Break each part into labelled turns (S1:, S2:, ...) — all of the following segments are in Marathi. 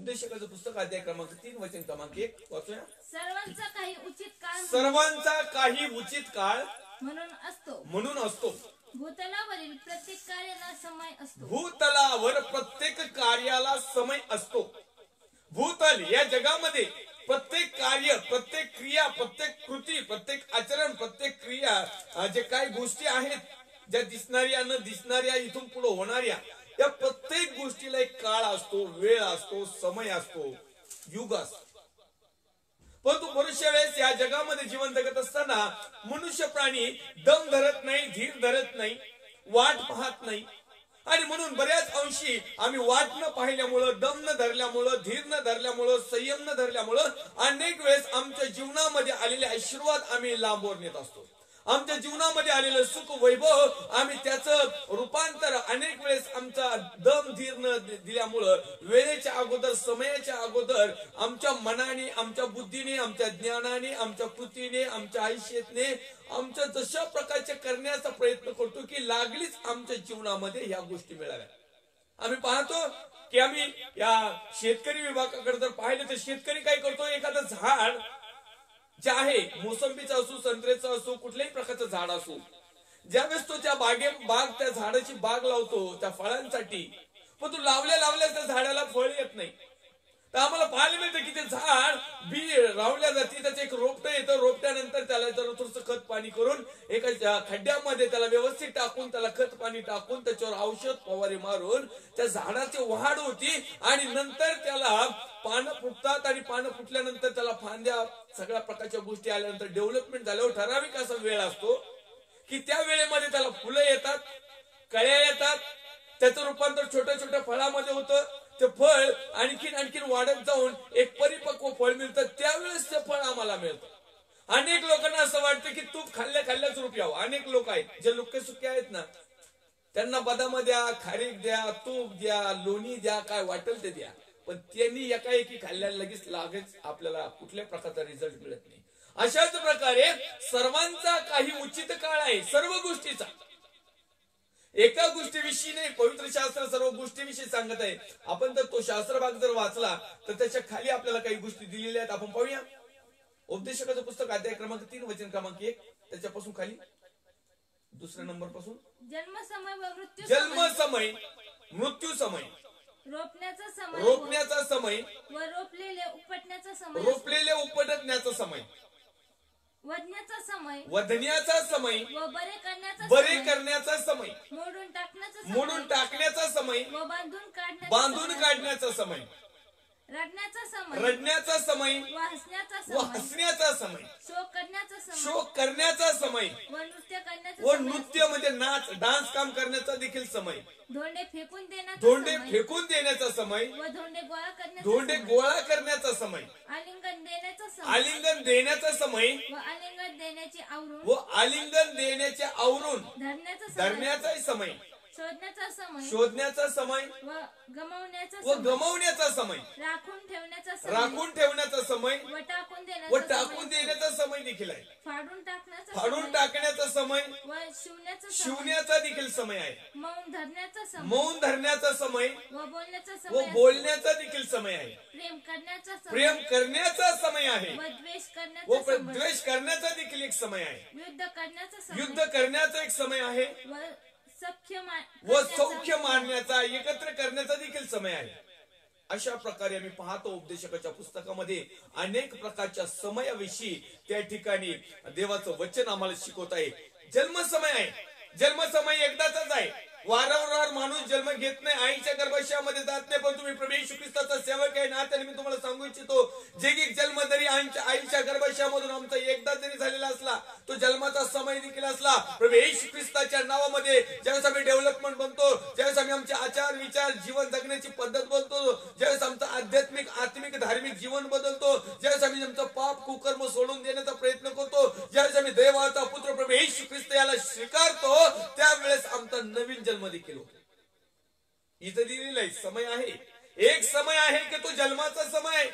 S1: उपदेशकाचं पुस्तक अध्याय क्रमांक 3 वचन क्रमांक 1 वाचूया.
S2: सर्वांचा काही उचित काळ
S1: सर्वांचा काही उचित काळ
S2: म्हणून असतो.
S1: भूतलावरील प्रत्येक कार्याला समय असतो.
S2: भूतलावर प्रत्येक कार्याला समय असतो.
S1: भूतल या जगामध्ये प्रत्येक कार्य, प्रत्येक क्रिया, प्रत्येक कृती, प्रत्येक आचरण, प्रत्येक क्रिया, जे काही गोष्टी आहेत ज्या दिसणाऱ्या न दिसणाऱ्या इथून पुढे होणाऱ्या, या प्रत्येक गोष्टीला एक काळ असतो, वेळ असतो, समय असतो, युग असतो. परंतु बऱ्याचशा वेळेस या जगामध्ये जीवन जगत असताना मनुष्य प्राणी दम धरत नाही, धीर धरत नाही, वाट पाहत नाही. आणि म्हणून बऱ्याच अंशी आम्ही वाट न पाहिल्यामुळं, दम न धरल्यामुळं, धीर न धरल्यामुळं, संयम न धरल्यामुळं अनेक वेळेस आमच्या जीवनामध्ये आलेले आशीर्वाद आम्ही लांबवर नेत असतो. आमच्या जीवनामध्ये आलेलं सुख वैभव आम्ही त्याचं रूपांतर अनेक वेळेस आमचा दम धीर न दिल्यामुळं, वेळेच्या अगोदर, समयाच्या अगोदर आमच्या मनाने, आमच्या बुद्धीने, आमच्या ज्ञानाने, आमच्या कृतीने, आमच्या आयुष्याने आमच्या जशा प्रकारचे करण्याचा प्रयत्न करतो की लागलीच आमच्या जीवनामध्ये ह्या गोष्टी मिळाल्या. आम्ही पाहतो की आम्ही या शेतकरी विभागाकडे जर पाहिलं तर शेतकरी काय करतो, एखादं झाड जे आहे, मोसंबीचं असो, संत्र्याचं असो, कुठल्याही प्रकारचं झाड असो, ज्यावेळेस तो त्या त्या झाडाची बाग लावतो त्या फळांसाठी, पण तो लावल्या त्या झाडाला फळ येत नाही. तर आम्हाला पाहायला मिळतं की ते झाड बी लावल्या जाते, त्याचं एक रोपटं येतं, रोपट्यानंतर त्याला जर थोडंसं खत पाणी करून एका खड्ड्यामध्ये त्याला व्यवस्थित टाकून, त्याला खत पाणी टाकून, त्याच्यावर औषध फवारे मारून त्या झाडाची वाढ होती. आणि नंतर त्याला पानं फुटतात, आणि पानं फुटल्यानंतर त्याला फांद्या, सगळ्या प्रकारच्या गोष्टी आल्यानंतर डेव्हलपमेंट झाल्यावर ठराविक असा वेळ असतो की त्या वेळेमध्ये त्याला फुलं येतात, कळ्या येतात, त्याचं रूपांतर छोट्या छोट्या फळामध्ये होतं. ते फळ आणखीन वाढत जाऊन एक परिपक्व फळ मिळतं. त्यावेळेस ते फळ आम्हाला मिळतं. अनेक लोकांना असं वाटतं की तूप खाल्ल्याच रूप यावं. अनेक लोक आहेत जे लुक्के सुक्के आहेत ना, त्यांना बदाम द्या, खारीक द्या, तूप द्या, लोणी द्या, काय वाटेल ते द्या, पण त्यांनी एकाएकी खाल्ल्याला लगेच आपल्याला कुठल्या प्रकारचा रिझल्ट मिळत नाही. अशाच प्रकारे सर्वांचा काही उचित काळ आहे, सर्व गोष्टीचा. एका गोष्टीविषयी नाही, पवित्र शास्त्र सर्व गोष्टीविषयी सांगत आहे. आपण जर तो शास्त्र भाग जर वाचला तर त्याच्या खाली आपल्याला काही गोष्टी दिलेल्या आहेत. आपण पाहूया. उपदेशकाचं पुस्तक अध्याय क्रमांक 3 वचन क्रमांक 1 त्याच्यापासून खाली दुसऱ्या नंबर पासून,
S2: जन्म समय व मृत्यू
S1: समय, मृत्यू समय,
S2: रोपण्याचा समय
S1: व रोपलेले उपटण्याचा समय,
S2: वधण्याचा
S1: समय
S2: व
S1: बरे करण्याचा समय,
S2: मोडून टाकण्याचा समय
S1: व
S2: बांधून
S1: काढण्याचा समय, रडण्याचा समय व हसण्याचा समय, शोक करण्याचा समय व नृत्य म्हणजे नाच, डान्स काम करण्याचा देखील समय,
S2: धोंडे
S1: फेकून देण्याचा समय
S2: व
S1: धोंडे गोळा करण्याचा समय, आलिंगन देण्याचा समय व आलिंगन देण्याचे आवरून धरण्याचा समय, शोधण्याचा समय
S2: व
S1: गमावण्याचा समय, राखून ठेवण्याचा समय व टाकून देण्याचा समय देखील आहे. फाडून टाकण्याचा समय
S2: व
S1: शिवण्याचा देखील समय आहे. मौन धरण्याचा समय
S2: व
S1: बोलण्याचा देखील समय आहे. प्रेम करण्याचा समय आहे व द्वेष करण्याचा देखील एक समय आहे. युद्ध करण्याचा एक समय आहे व सौख्य मानण्याचा, एकत्र करण्याचा देखील समय आहे. अशा प्रकारे आम्ही पाहतो उपदेशकाच्या पुस्तकामध्ये अनेक प्रकारच्या समयाविषयी त्या ठिकाणी देवाचं वचन आम्हाला शिकवत आहे. जन्मसमय आहे, जन्मसमय एकदाच आहे. वारंवार माणूस जन्म घेत नाही, आईच्या गर्भाशयामध्ये जात नाही. पण तुम्ही प्रभू येशू ख्रिस्ताचा सेवक आहे ना, त्याने मी तुम्हाला सांगू इच्छितो, जैविक जन्म जरी आईच्या गर्भाशयामधून आमचा एकदा जरी झालेला असला, तो जन्माचा समय देखील असला, प्रभू येशू ख्रिस्ताच्या नावामध्ये ज्यावेळेस आम्ही डेव्हलपमेंट बनतो, ज्यावेळेस आम्ही आमचे आचार विचार, जीवन जगण्याची पद्धत बनतो, ज्यावेळेस आमचं आध्यात्मिक आत्मिक धार्मिक जीवन बदलतो, ज्यावेळेस आम्ही आमचं पाप कुकर्म सोडून देण्याचा प्रयत्न करतो, ज्यावेळेस आम्ही देवाचा पुत्र प्रभू येशू ख्रिस्त याला स्वीकारतो, त्यावेळेस आमचा नवीन जन्म देखील होतो. इथे दिलेला आहे समय आहे, एक समय आहे की तो जन्माचा समय आहे.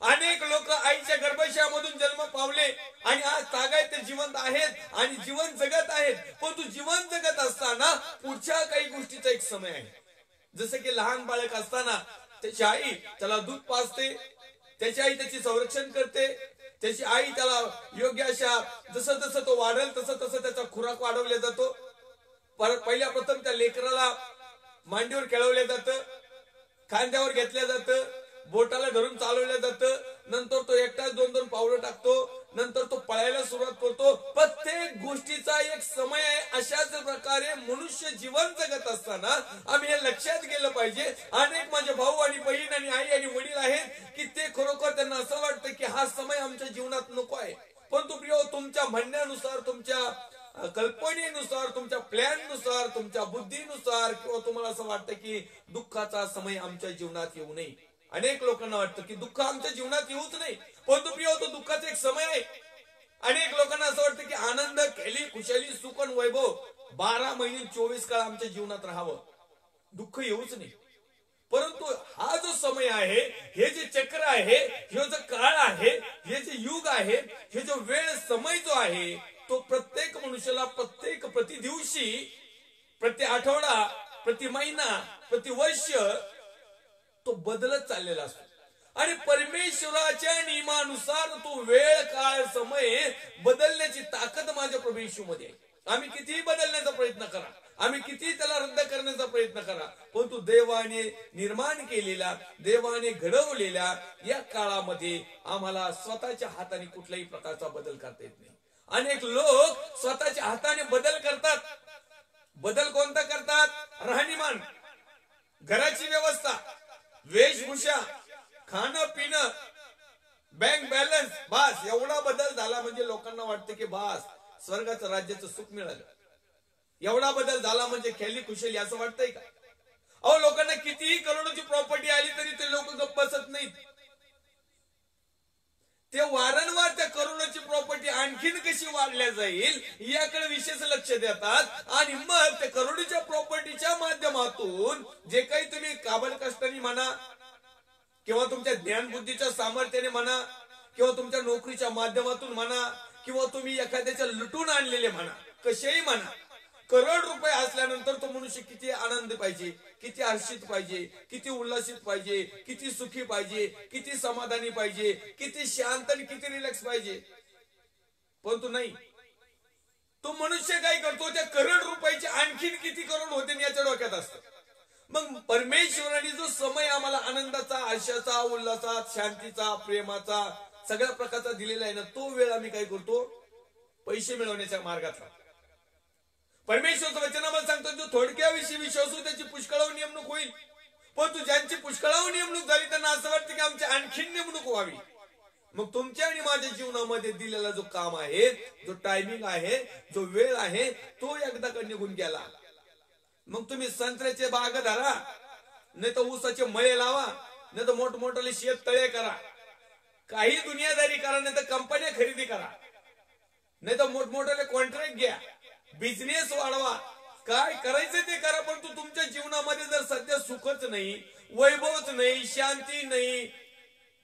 S1: अनेक लोक आईच्या गर्भाशयामधून जन्म पावले आणि आज तागायत ते जिवंत आहेत आणि जीवन जगत आहेत. पण तू जीवन जगत असताना पुढच्या काही गोष्टीचा एक समय आहे. जसं की लहान बाळक असताना त्याची आई त्याला दूध पाजते, त्याची आई त्याची संरक्षण करते, त्याची आई त्याला योग्य अशा जसं जसं तो वाढेल तसं तसं त्याचा खुराक वाढवला जातो. पहिल्या प्रथम त्या लेकराला मांडीवर खेळवलं जातं, खांद्यावर घेतलं जातं, बोटाला धरून चालवलं जातं. नंतर तो एकटाच 2-2 पावलं टाकतो, नंतर तो पळायला सुरुवात करतो. प्रत्येक गोष्टीचा एक समय आहे. अशाच प्रकारे मनुष्य जीवन जगत असताना आम्ही हे लक्षात गेलं पाहिजे. अनेक माझे भाऊ आणि बहीण आणि आई आणि वडील आहेत की ते खरोखर त्यांना असं वाटतं की हा समय आमच्या जीवनात नको आहे. परंतु प्रिय, तुमच्या म्हणण्यानुसार, तुमच्या कल्पनेनुसार, तुमच्या प्लॅननुसार, तुमच्या बुद्धीनुसार किंवा तुम्हाला असं वाटतं की दुःखाचा समय आमच्या जीवनात येऊ नये. अनेक लोकांना वाटतं की दुःख आमच्या जीवनात येऊच नाही. परंतु प्रिय, तो दुःखाचा एक समय आहे. अनेक लोकांना असं वाटतं की आनंद, खेळी, खुशाली, सुख आणि वैभव 12 महिने 24 काळ आमच्या जीवनात राहावं, दुःख येऊच नाही. परंतु हा जो समय आहे, हे जे चक्र आहे, हे जो काळ आहे, हे जे युग आहे, हे जो वेळ समय जो आहे, तो प्रत्येक मनुष्याला प्रत्येक प्रति दिवशी, प्रति आठवडा, प्रति महिना, प्रति वर्ष तो बदलत चाललेला असतो. आणि परमेश्वराच्या नियमानुसार तो वेळ, काळ, समय बदलण्याची ताकद माझ्या प्रभू येशूमध्ये आहे. आम्ही कितीही बदलण्याचा प्रयत्न करा, आम्ही कितीही त्याला रद्द करण्याचा प्रयत्न करा, परंतु देवाने निर्माण केलेल्या, देवाने घडवलेल्या या काळामध्ये आम्हाला स्वतःच्या हाताने कुठल्याही प्रकारचा बदल करता येत नाही. अनेक लोक स्वतःच्या हाताने बदल करतात. बदल कोणता करतात? राहणीमान, घराची व्यवस्था, वेशभूषा, खाणं पिणं, बँक बॅलन्स, बास एवढा बदल झाला म्हणजे लोकांना वाटतं की बास स्वर्गाचं राज्याचं सुख मिळालं. एवढा बदल झाला म्हणजे खेळली खुशाली असं वाटतंय का? अहो, लोकांना कितीही करोडोची प्रॉपर्टी आली तरी ते लोक गप्प बसत नाहीत. ते वारंवार त्या करोडोची प्रॉपर्टी आणखीन कशी वाढल्या जाईल याकडे विशेष लक्ष देतात. आणि मग त्या करोडीच्या प्रॉपर्टीच्या माध्यमातून जे काही तुम्ही काबल कष्टाने म्हणा किंवा तुमच्या ज्ञानबुद्धीच्या सामर्थ्याने म्हणा किंवा तुमच्या नोकरीच्या माध्यमातून म्हणा किंवा तुम्ही एखाद्याच्या लुटून आणलेले म्हणा, कसेही म्हणा, करोड रुपये असल्यानंतर तो मनुष्य किती आनंद पाहिजे, किती हर्षित पाहिजे, किती उल्हासित पाहिजे, किती सुखी पाहिजे, किती समाधानी पाहिजे, किती शांत आणि किती रिलॅक्स पाहिजे. परंतु नाही, तो मनुष्य काय करतो, त्या करोड रुपयाचे आणखीन किती करोड होते याच्या डोक्यात असतं. मग परमेश्वराने जो समय आम्हाला आनंदाचा, हर्षाचा, उल्हासाचा, शांतीचा, प्रेमाचा, सगळ्या प्रकारचा दिलेला आहे ना, तो वेळ आम्ही काय करतो, पैसे मिळवण्याच्या मार्गातला. परमेश्वरचं वचन आम्हाला सांगतो, जो थोडक्याविषयी विश्वासू त्याची पुष्कळावर नेमणूक होईल. परंतु ज्यांची पुष्कळावर नेमणूक झाली त्यांना असं वाटतं की आमची आणखीन नेमणूक व्हावी. मग तुमच्या आणि माझ्या जीवनामध्ये दिलेला जो काम आहे, जो टायमिंग आहे, जो वेळ आहे, तो एकदा का निघून गेला. मग तुम्ही संत्र्याचे बाग धरा, नाही तर ऊसाचे मळे लावा, नाही तर मोठमोठाले शेत तळे करा, काही दुनियादारी करा, नाही तर कंपन्या खरेदी करा, नाही तर मोठमोठाले कॉन्ट्रॅक्ट घ्या, बिझनेस वाढवा, काय करायचं ते करा. परंतु तुमच्या जीवनामध्ये जर सध्या सुखच नाही, वैभवच नाही, शांती नाही,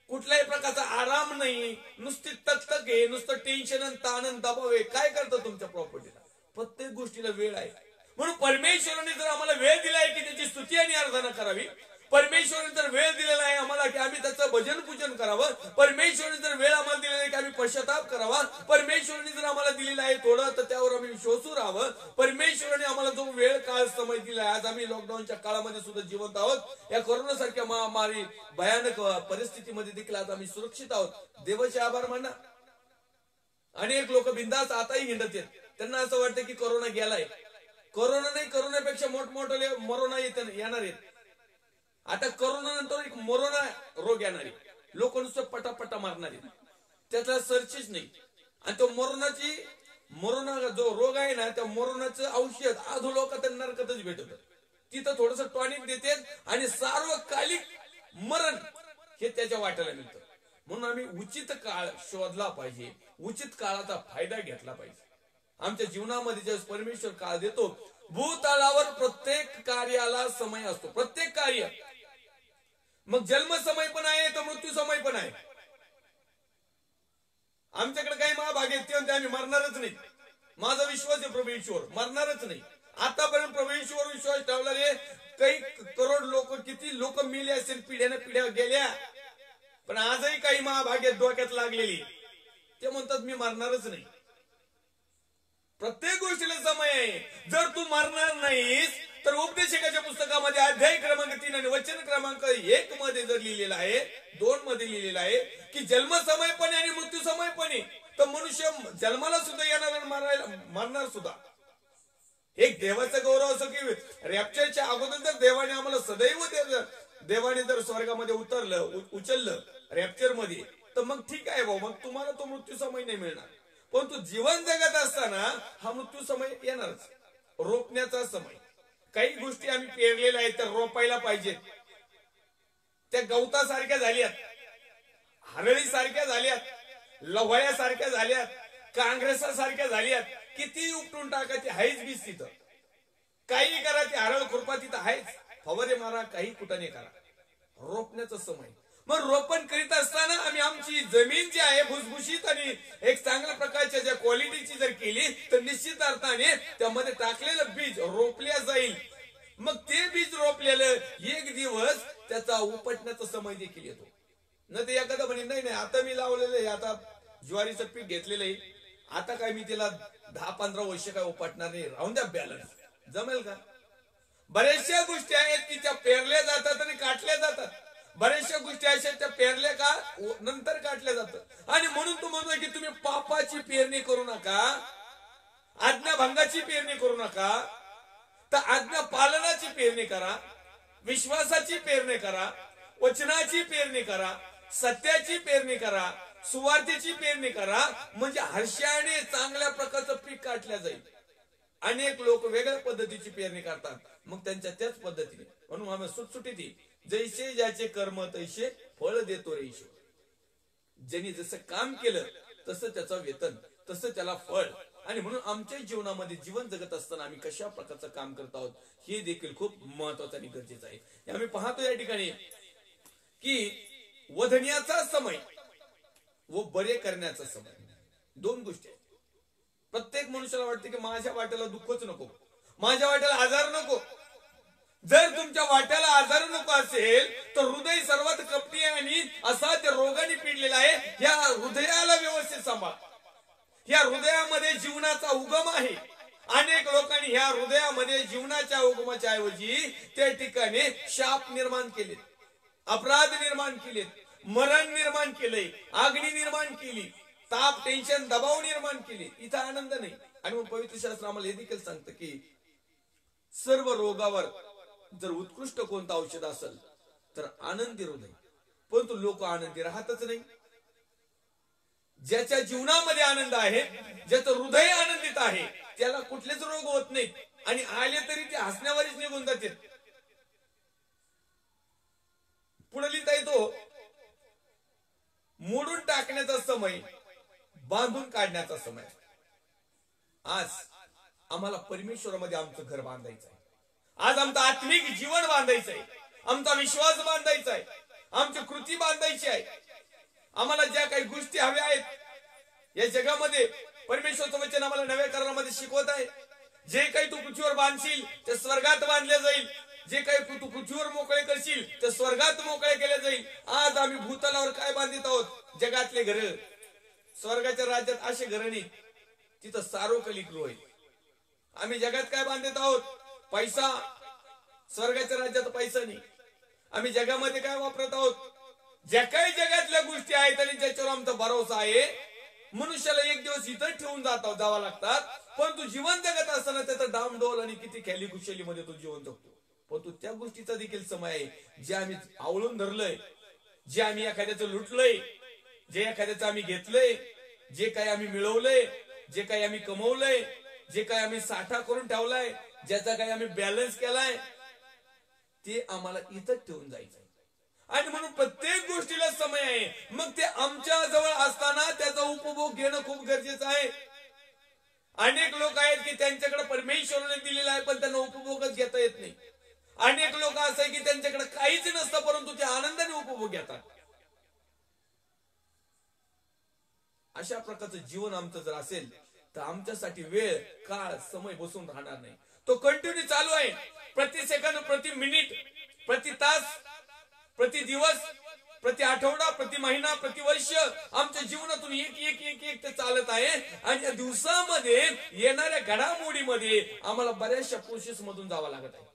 S1: कुठल्याही प्रकारचा आराम नाही, नुसती तकतक आहे, नुसतं टेन्शन आणि ताण आणि दबाव आहे, काय करतं तुमच्या प्रॉपर्टीला? प्रत्येक गोष्टीला वेळ आहे. म्हणून परमेश्वराने जर आम्हाला वेळ दिला आहे की त्याची स्तुती आणि आराधना करावी, परमेश्वराने जर वेळ दिलेला आहे आम्हाला की आम्ही त्याचं भजन पूजन करावं, परमेश्वराने जर वेळ आम्हाला दिलेला आहे की आम्ही पश्चाताप करावा, परमेश्वराने जर आम्हाला दिलेला आहे थोडं तर त्यावर आम्ही विश्वासू राहावं, परमेश्वराने आम्हाला जो वेळ काळ समय दिला आहे, आज आम्ही लॉकडाऊनच्या काळामध्ये सुद्धा जिवंत आहोत, या कोरोनासारख्या महामारी भयानक परिस्थितीमध्ये देखील आज आम्ही सुरक्षित आहोत. देवाचे आभार माना. अनेक लोक बिंदास आताही हिंडत आहेत, त्यांना असं वाटतं की कोरोना गेलाय. कोरोना नाही, कोरोनापेक्षा मोठमोठे मरोना येणार आहेत. आता कोरोना नंतर एक मोरोना रोग येणार आहे, लोक नुसतं पटापटा मारणार आहेत, त्यातला सर्चच नाही. आणि तो मोरोना जो रोग आहे ना, त्या मोरोनाचं औषध आज लोक त्यांना नरकतच भेटत, तिथं थोडस टॉनिक देतात आणि सार्वकालिक मरण हे त्याच्या वाट्याला मिळतं. म्हणून आम्ही उचित काळ शोधला पाहिजे, उचित काळाचा फायदा घेतला पाहिजे. आमच्या जीवनामध्ये ज्यावेळेस परमेश्वर काळ देतो, भूतलावर प्रत्येक कार्याला समय असतो, प्रत्येक कार्य. मग जन्म समय पण आहे तर मृत्यू समय पण आहे. आमच्याकडे काही महाभाग आहेत ते आम्ही मरणारच नाही. माझा विश्वास आहे प्रभू ईश्वर मरणारच नाही. आतापर्यंत प्रभू ईश्वर विश्वास ठेवणारे काही करोड लोक, किती लोक मेले असेल, पिढ्याने पिढ्या गेल्या, पण आजही काही महाभाग्यात डोक्यात लागलेली ते म्हणतात मी मरणारच नाही. प्रत्येक गोष्टीला समय आहे. जर तू मरणार नाहीस तर उपदेशकाच्या पुस्तकामध्ये अध्याय क्रमांक 3 आणि वचन क्रमांक 1 मध्ये जर लिहिलेलं आहे, 2 मध्ये लिहिलेलं आहे की जन्म समयपणे आणि मृत्यू समयपणे, तर मनुष्य जन्माला सुद्धा येणार आणि मरणार सुद्धा. एक देवाचा गौरव असो की रॅप्चरच्या अगोदर जर देवाने आम्हाला सदैव देवाने जर स्वर्गामध्ये उचललं रॅप्चर मध्ये, तर मग ठीक आहे भाऊ, मग तुम्हाला तो मृत्यू समय नाही मिळणार. परंतु जीवन जगत असताना हा मृत्यू समय येणारच. रोपण्याचा समय, काही गोष्टी आम्ही पेरलेल्या आहेत त्या रोपायला पाहिजेत. त्या गवतासारख्या झाल्यात, हरळी सारख्या झाल्यात, लवळ्यासारख्या झाल्यात, काँग्रेसासारख्या झाल्यात. किती उपटून टाका ती आहेच बीज तिथं, काही करा ती हरळ खुरपा तिथं आहेच, फवारे मारा, काही कुठं नाही करा. रोपण्याचा समय. मग रोपण करीत असताना आम्ही आमची जमीन जी आहे भुसभुशीत आणि एक चांगल्या प्रकारच्या ज्या क्वालिटीची जर केली तर निश्चित अर्थाने त्यामध्ये टाकलेलं बीज रोपल्या जाईल. मग ते बीज रोपलेलं एक दिवस त्याचा उपटण्याचा समय देखील येतो. न ते एखादा म्हणे नाही नाही आता मी लावलेलं आहे, आता ज्वारीचं पीक घेतलेलं आहे, आता काय मी तिला 10-15 वर्ष काय उपटणार नाही, राहून द्या बॅलन्स. जमेल का? बऱ्याचशा गोष्टी आहेत की त्या पेरल्या जातात आणि काटल्या जातात. बऱ्याचशा गोष्टी अशा त्या पेरल्या का नंतर काटल्या जातात. आणि म्हणून तो म्हणतोय की तुम्ही पापाची पेरणी करू नका, आज्ञाभंगाची पेरणी करू नका, तर आज्ञा पालनाची पेरणी करा, विश्वासाची पेरणी करा, वचनाची पेरणी करा, सत्याची पेरणी करा, सुवार्तेची पेरणी करा, म्हणजे हर्षाने चांगल्या प्रकारचं पीक काटल्या जाईल. अनेक लोक वेगळ्या पद्धतीची पेरणी करतात, मग त्यांच्या त्याच पद्धतीने. म्हणून आम्ही सुटसुटीत जैसे ज्याचे कर्म तैसे फळ देतो रे ईश्वर. ज्यांनी जसं काम केलं तसं त्याचं वेतन, तसं त्याला फळ. आणि म्हणून आमच्या जीवनामध्ये जीवन जगत असताना आम्ही कशा प्रकारचं काम करत आहोत हे देखील खूप महत्वाचं आणि गरजेचं आहे. आम्ही पाहतो या ठिकाणी की वधण्याचा समय व बरे करण्याचा समय, दोन गोष्टी. प्रत्येक मनुष्याला वाटते की माझ्या वाट्याला दुःखच नको, माझ्या वाट्याला आजार नको. जर तुमच्या वाट्याला आजार नको असेल तर हृदय सर्वात कपटी आणि असाध्य रोगाने पिडलेला आहे. या हृदयाला व्यवस्थित सांभाळ. या हृदयामध्ये जीवनाचा उगम आहे. अनेक लोकांनी ह्या हृदयामध्ये जीवनाच्या उगमाच्या ऐवजी त्या ठिकाणी शाप निर्माण केले, अपराध निर्माण केलेत, मरण निर्माण केले, आग्नी निर्माण केली, ताप, टेन्शन, दबाव निर्माण केले. इथं आनंद नाही. आणि मग पवित्र शास्त्र आम्हाला हे देखील सांगतं की सर्व रोगावर जर उत्कृष्ट कोणतं औषध असेल तर आनंदी हृदय. परंतु लोक आनंदी राहतच नाही. ज्याच्या जीवनामध्ये आनंद आहे, ज्याचं हृदय आनंदित आहे, त्याला कुठलेच रोग होत नाहीत. आणि आले तरी ते हसण्यावरच निघून जातात. पुढे लिहिता येतो, मोडून टाकण्याचा समय, बांधून काढण्याचा समय. आज आम्हाला परमेश्वरामध्ये आमचं घर बांधायचं आहे. आज आमचं आत्मिक जीवन बांधायचं आहे, आमचा विश्वास बांधायचा आहे, आमची कृती बांधायची आहे. आम्हाला ज्या काही गोष्टी हव्या आहेत या जगामध्ये परमेश्वरचं वचन आम्हाला नव्या करारामध्ये शिकवत आहे. जे काही तू पृथ्वीवर बांधशील ते स्वर्गात बांधले जाईल, जे काही तू पृथ्वीवर मोकळे करशील ते स्वर्गात मोकळे केले जाईल. आज आम्ही भूतलावर काय बांधित आहोत? जगातले घर. स्वर्गाच्या राज्यात असे घर नाही, तिथं सार्वकालिक गृह आहे. आम्ही जगात काय बांधित आहोत? पैसा. स्वर्गाच्या राज्यात पैसा नाही. आम्ही जगामध्ये काय वापरत आहोत? ज्या काही जगातल्या गोष्टी आहेत आणि ज्याच्यावर आमचा भरोसा आहे. मनुष्याला एक दिवस इथं ठेवून जावं लागतात, परंतु जीवन जगत असताना त्याचं डामडोल आणि किती खेली खुशालीमध्ये तो जीवन जगतो. परंतु त्या गोष्टीचा देखील समय आहे जे आम्ही आवळून धरलंय, जे आम्ही एखाद्याचं लुटलंय, जे एखाद्याचं आम्ही घेतलंय, जे काही आम्ही मिळवलंय, जे काही आम्ही कमवलंय, जे काही आम्ही साठा करून ठेवलाय, ज्याचा काही आम्ही बॅलन्स केलाय, ते आम्हाला इथंच ठेवून जायचं. आणि म्हणून प्रत्येक गोष्टीला समय आहे. मग ते आमच्या जवळ असताना त्याचा उपभोग घेणं खूप गरजेचं आहे. अनेक लोक आहेत की त्यांच्याकडे परमेश्वराने दिलेला आहे पण त्यांना उपभोगच घेता येत नाही. अनेक लोक असं आहे की त्यांच्याकडे काहीच नसतं परंतु ते आनंदाने उपभोग घेतात. अशा प्रकारचं जीवन आमचं जर असेल तर आमच्यासाठी वेळ, काळ, समय बसून राहणार नाही. तो कंटिन्यू चालू आहे. प्रति सेकंद, प्रति मिनिट, प्रति तास, प्रति दिवस, प्रति आठवडा, प्रति महिना, प्रति वर्ष आमच्या जीवनातून एक एक एक एक ते चालत आहे. आणि या दिवसामध्ये येणाऱ्या घडामोडीमध्ये आम्हाला बऱ्याचशा प्रोसेस मधून जावं लागत आहे.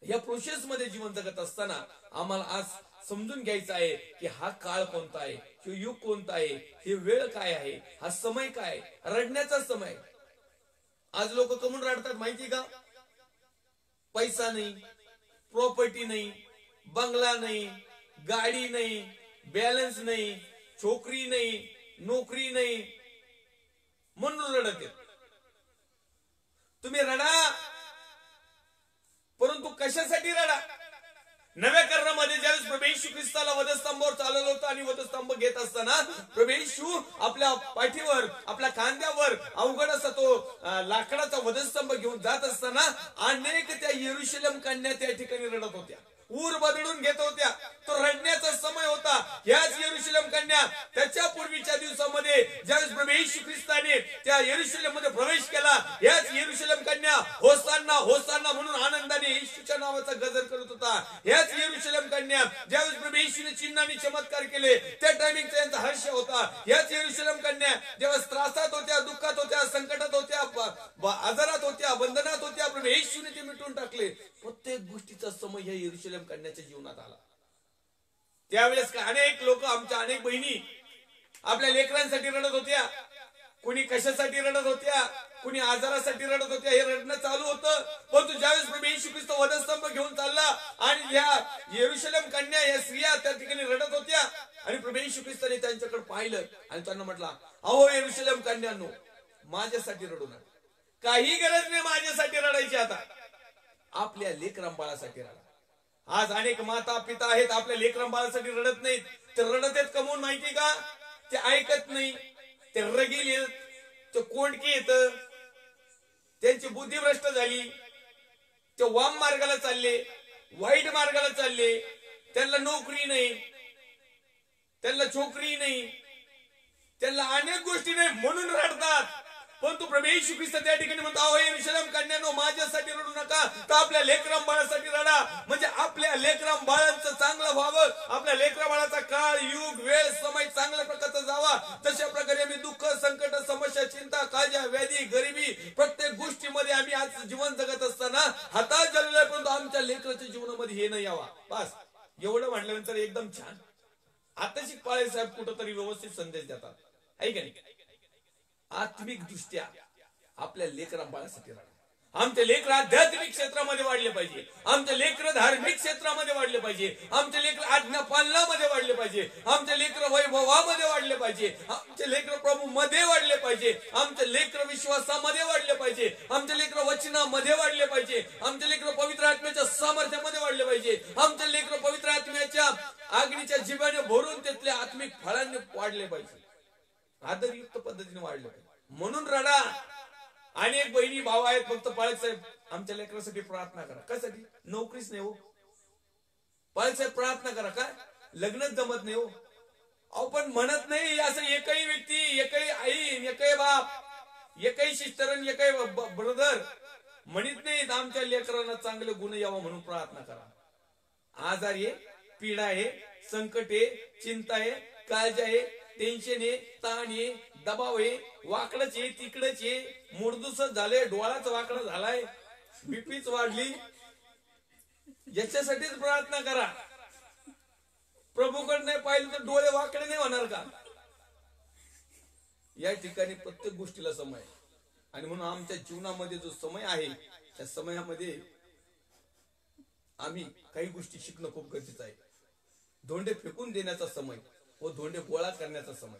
S1: या प्रोसेस मध्ये जीवन जगत असताना आम्हाला आज समजून घ्यायचं आहे की हा काळ कोणता आहे, हे युग कोणता आहे, हे वेळ काय आहे, हा समय काय, रडण्याचा समय. आज लोक कमून रडतात माहिती का? पैसा नाही, प्रॉपर्टी नाही, बंगला नाही, गाडी नाही, बॅलन्स नाही, छोकरी नाही, नोकरी नाही, म्हणून रडत आहेत. तुम्ही रडा, परंतु कशासाठी रडा? नव्या कर्णामध्ये ज्यावेळेस प्रभू येशू ख्रिस्ताला वधस्तंभावर चालवलं होतं आणि वधस्तंभ घेत असताना प्रभू येशू आपल्या पाठीवर, आपल्या खांद्यावर अवघड असा तो लाकडाचा वधस्तंभ घेऊन जात असताना अनेक त्या यरुशलेम कन्या त्या ठिकाणी रडत होत्या, ऊर बदलून घेत होत्या. तो रडण्याचा समय होता. याच यरुशलेम कन्या त्याच्या पूर्वीच्या दिवसामध्ये ज्यावेळेस प्रभू येशू ख्रिस्ताने त्या यरुशलेम मध्ये प्रवेश केला, याच यरुशलेम कन्या होसान्ना होसान्ना म्हणून आनंदाने येशूच्या नावाचा गजर करत होता. याच यरुशलेम कन्या ज्यावेळेस प्रभू येशूने चिन्हाने चमत्कार केले त्या टायमिंगचा यांचा हर्ष होता. याच यरुशलेम कन्या जेव्हा त्रासात होत्या, दुःखात होत्या, संकटात होत्या, आजारात होत्या, बंधनात होत्या, प्रभू येशूने ते मिटून टाकले. प्रत्येक गोष्टीचा समय या यरुशलेम कन्याच्या जीवनात आला. त्यावेळेस अनेक लोक, आमच्या अनेक बहिणी आपल्या लेकरांसाठी रडत होत्या, कुणी कशासाठी रडत होत्या, कुणी आजारासाठी रडत होत्या. हे रडणं चालू होतं. परंतु ज्यावेळेस प्रभू येशू ख्रिस्त वधस्तंभ घेऊन चालला आणि या यरुशलेम कन्या, या स्त्रिया त्या ठिकाणी रडत होत्या आणि प्रभू येशू ख्रिस्ताने त्यांच्याकडे पाहिलं आणि त्यांना म्हटलं, अहो यरुशलेम कन्यांनो, माझ्यासाठी रडू नका, काही गरज नाही माझ्यासाठी रडायची. आता आपल्या लेकरां बाळासाठी रडा. आज अनेक माता पिता आहेत, आपल्या लेकरां बाळासाठी रडत नाहीत. ते रडत आहेत कमवून माहिती का? ते ऐकत नाही, ते रगील येत, ते कोंडके येत, त्यांची बुद्धी भ्रष्ट झाली, ते वाम मार्गाला चालले, वाईट मार्गाला चालले. त्यांना नोकरी नाही, त्यांना छोकरी नाही, त्यांना अनेक गोष्टी नाही म्हणून रडतात. परंतु प्रभू येशू ख्रिस्त त्या ठिकाणी म्हणतो, अहो यरुशलेम कन्यांनो, माझ्यासाठी रडू नका, तर आपल्या लेकरां बाळासाठी रडा. म्हणजे आपल्या लेकरां बाळांचं चांगलं व्हावं, आपल्या लेकरा बाळाचा काळ, युग, वेळ, समय चांगल्या प्रकारचा जावा. तशा प्रकारे आम्ही दुःख, संकट, समस्या, चिंता, काळज्या, व्याधी, गरिबी, प्रत्येक गोष्टीमध्ये आम्ही आज जीवन जगत असताना हातात झालेलं आहे. परंतु आमच्या लेकराच्या जीवनामध्ये हे नाही यावा. बस एवढं म्हटल्यानंतर एकदम छान. आताशी पाळे साहेब कुठंतरी व्यवस्थित संदेश देतात, आहे का नाही? आत्मिक दृष्ट्या आपल्या लेकरा बाळासाठी रडा. आमचे लेकर आध्यात्मिक क्षेत्रामध्ये वाढले पाहिजे, आमचे लेकर धार्मिक क्षेत्रामध्ये वाढले पाहिजे, आमचे लेकर आज्ञा पालनामध्ये वाढले पाहिजे, आमचे लेकर वैभवामध्ये वाढले पाहिजे, आमचे लेकर प्रभू मध्ये वाढले पाहिजे, आमचे लेकर विश्वासामध्ये वाढले पाहिजे, आमचे लेकर वचनामध्ये वाढले पाहिजे, आमचे लेकर पवित्र आत्म्याच्या सामर्थ्यामध्ये वाढले पाहिजे, आमचे लेकर पवित्र आत्म्याच्या आग्नीच्या जिव्हाने भरून तिथल्या आत्मिक फळांनी वाढले पाहिजे, आदरयुक्त पद्धतीने वाढले पाहिजे. म्हणून रडा. अनेक बहिणी भाऊ आहेत, फक्त पाळक साहेब आमच्या लेकरासाठी प्रार्थना करा. कशासाठी? नोकरीच नाही हो. पाळक साहेब प्रार्थना करा. काय? लग्नच जमत नाही हो. अहो पण म्हणत नाही असं एकही व्यक्ती, एकही आई, एकही बाप, एकही सिस्टर, एकही ब्रदर म्हणत नाहीत आमच्या लेकरांना चांगले गुण यावा म्हणून प्रार्थना करा. आजार आहे, पीडा आहे, संकट आहे, चिंता आहे, काळजी आहे, टेन्शन आहे, ताण आहे, दबाव आहे, वाकडच आहे, तिकडच आहे, मुडदुसच झाले, डोळाच वाकडा झालाय, बीपीच वाढली, याच्यासाठीच प्रार्थना करा. प्रभूकडे नाही पाहिलं तर डोळे वाकडे नाही होणार का? या ठिकाणी प्रत्येक गोष्टीला समय आहे. आणि म्हणून आमच्या जीवनामध्ये जो समय आहे त्या समयामध्ये आम्ही काही गोष्टी शिकणं खूप गरजेचं आहे. धोंडे फेकून देण्याचा समय व धोंडे गोळा करण्याचा समय,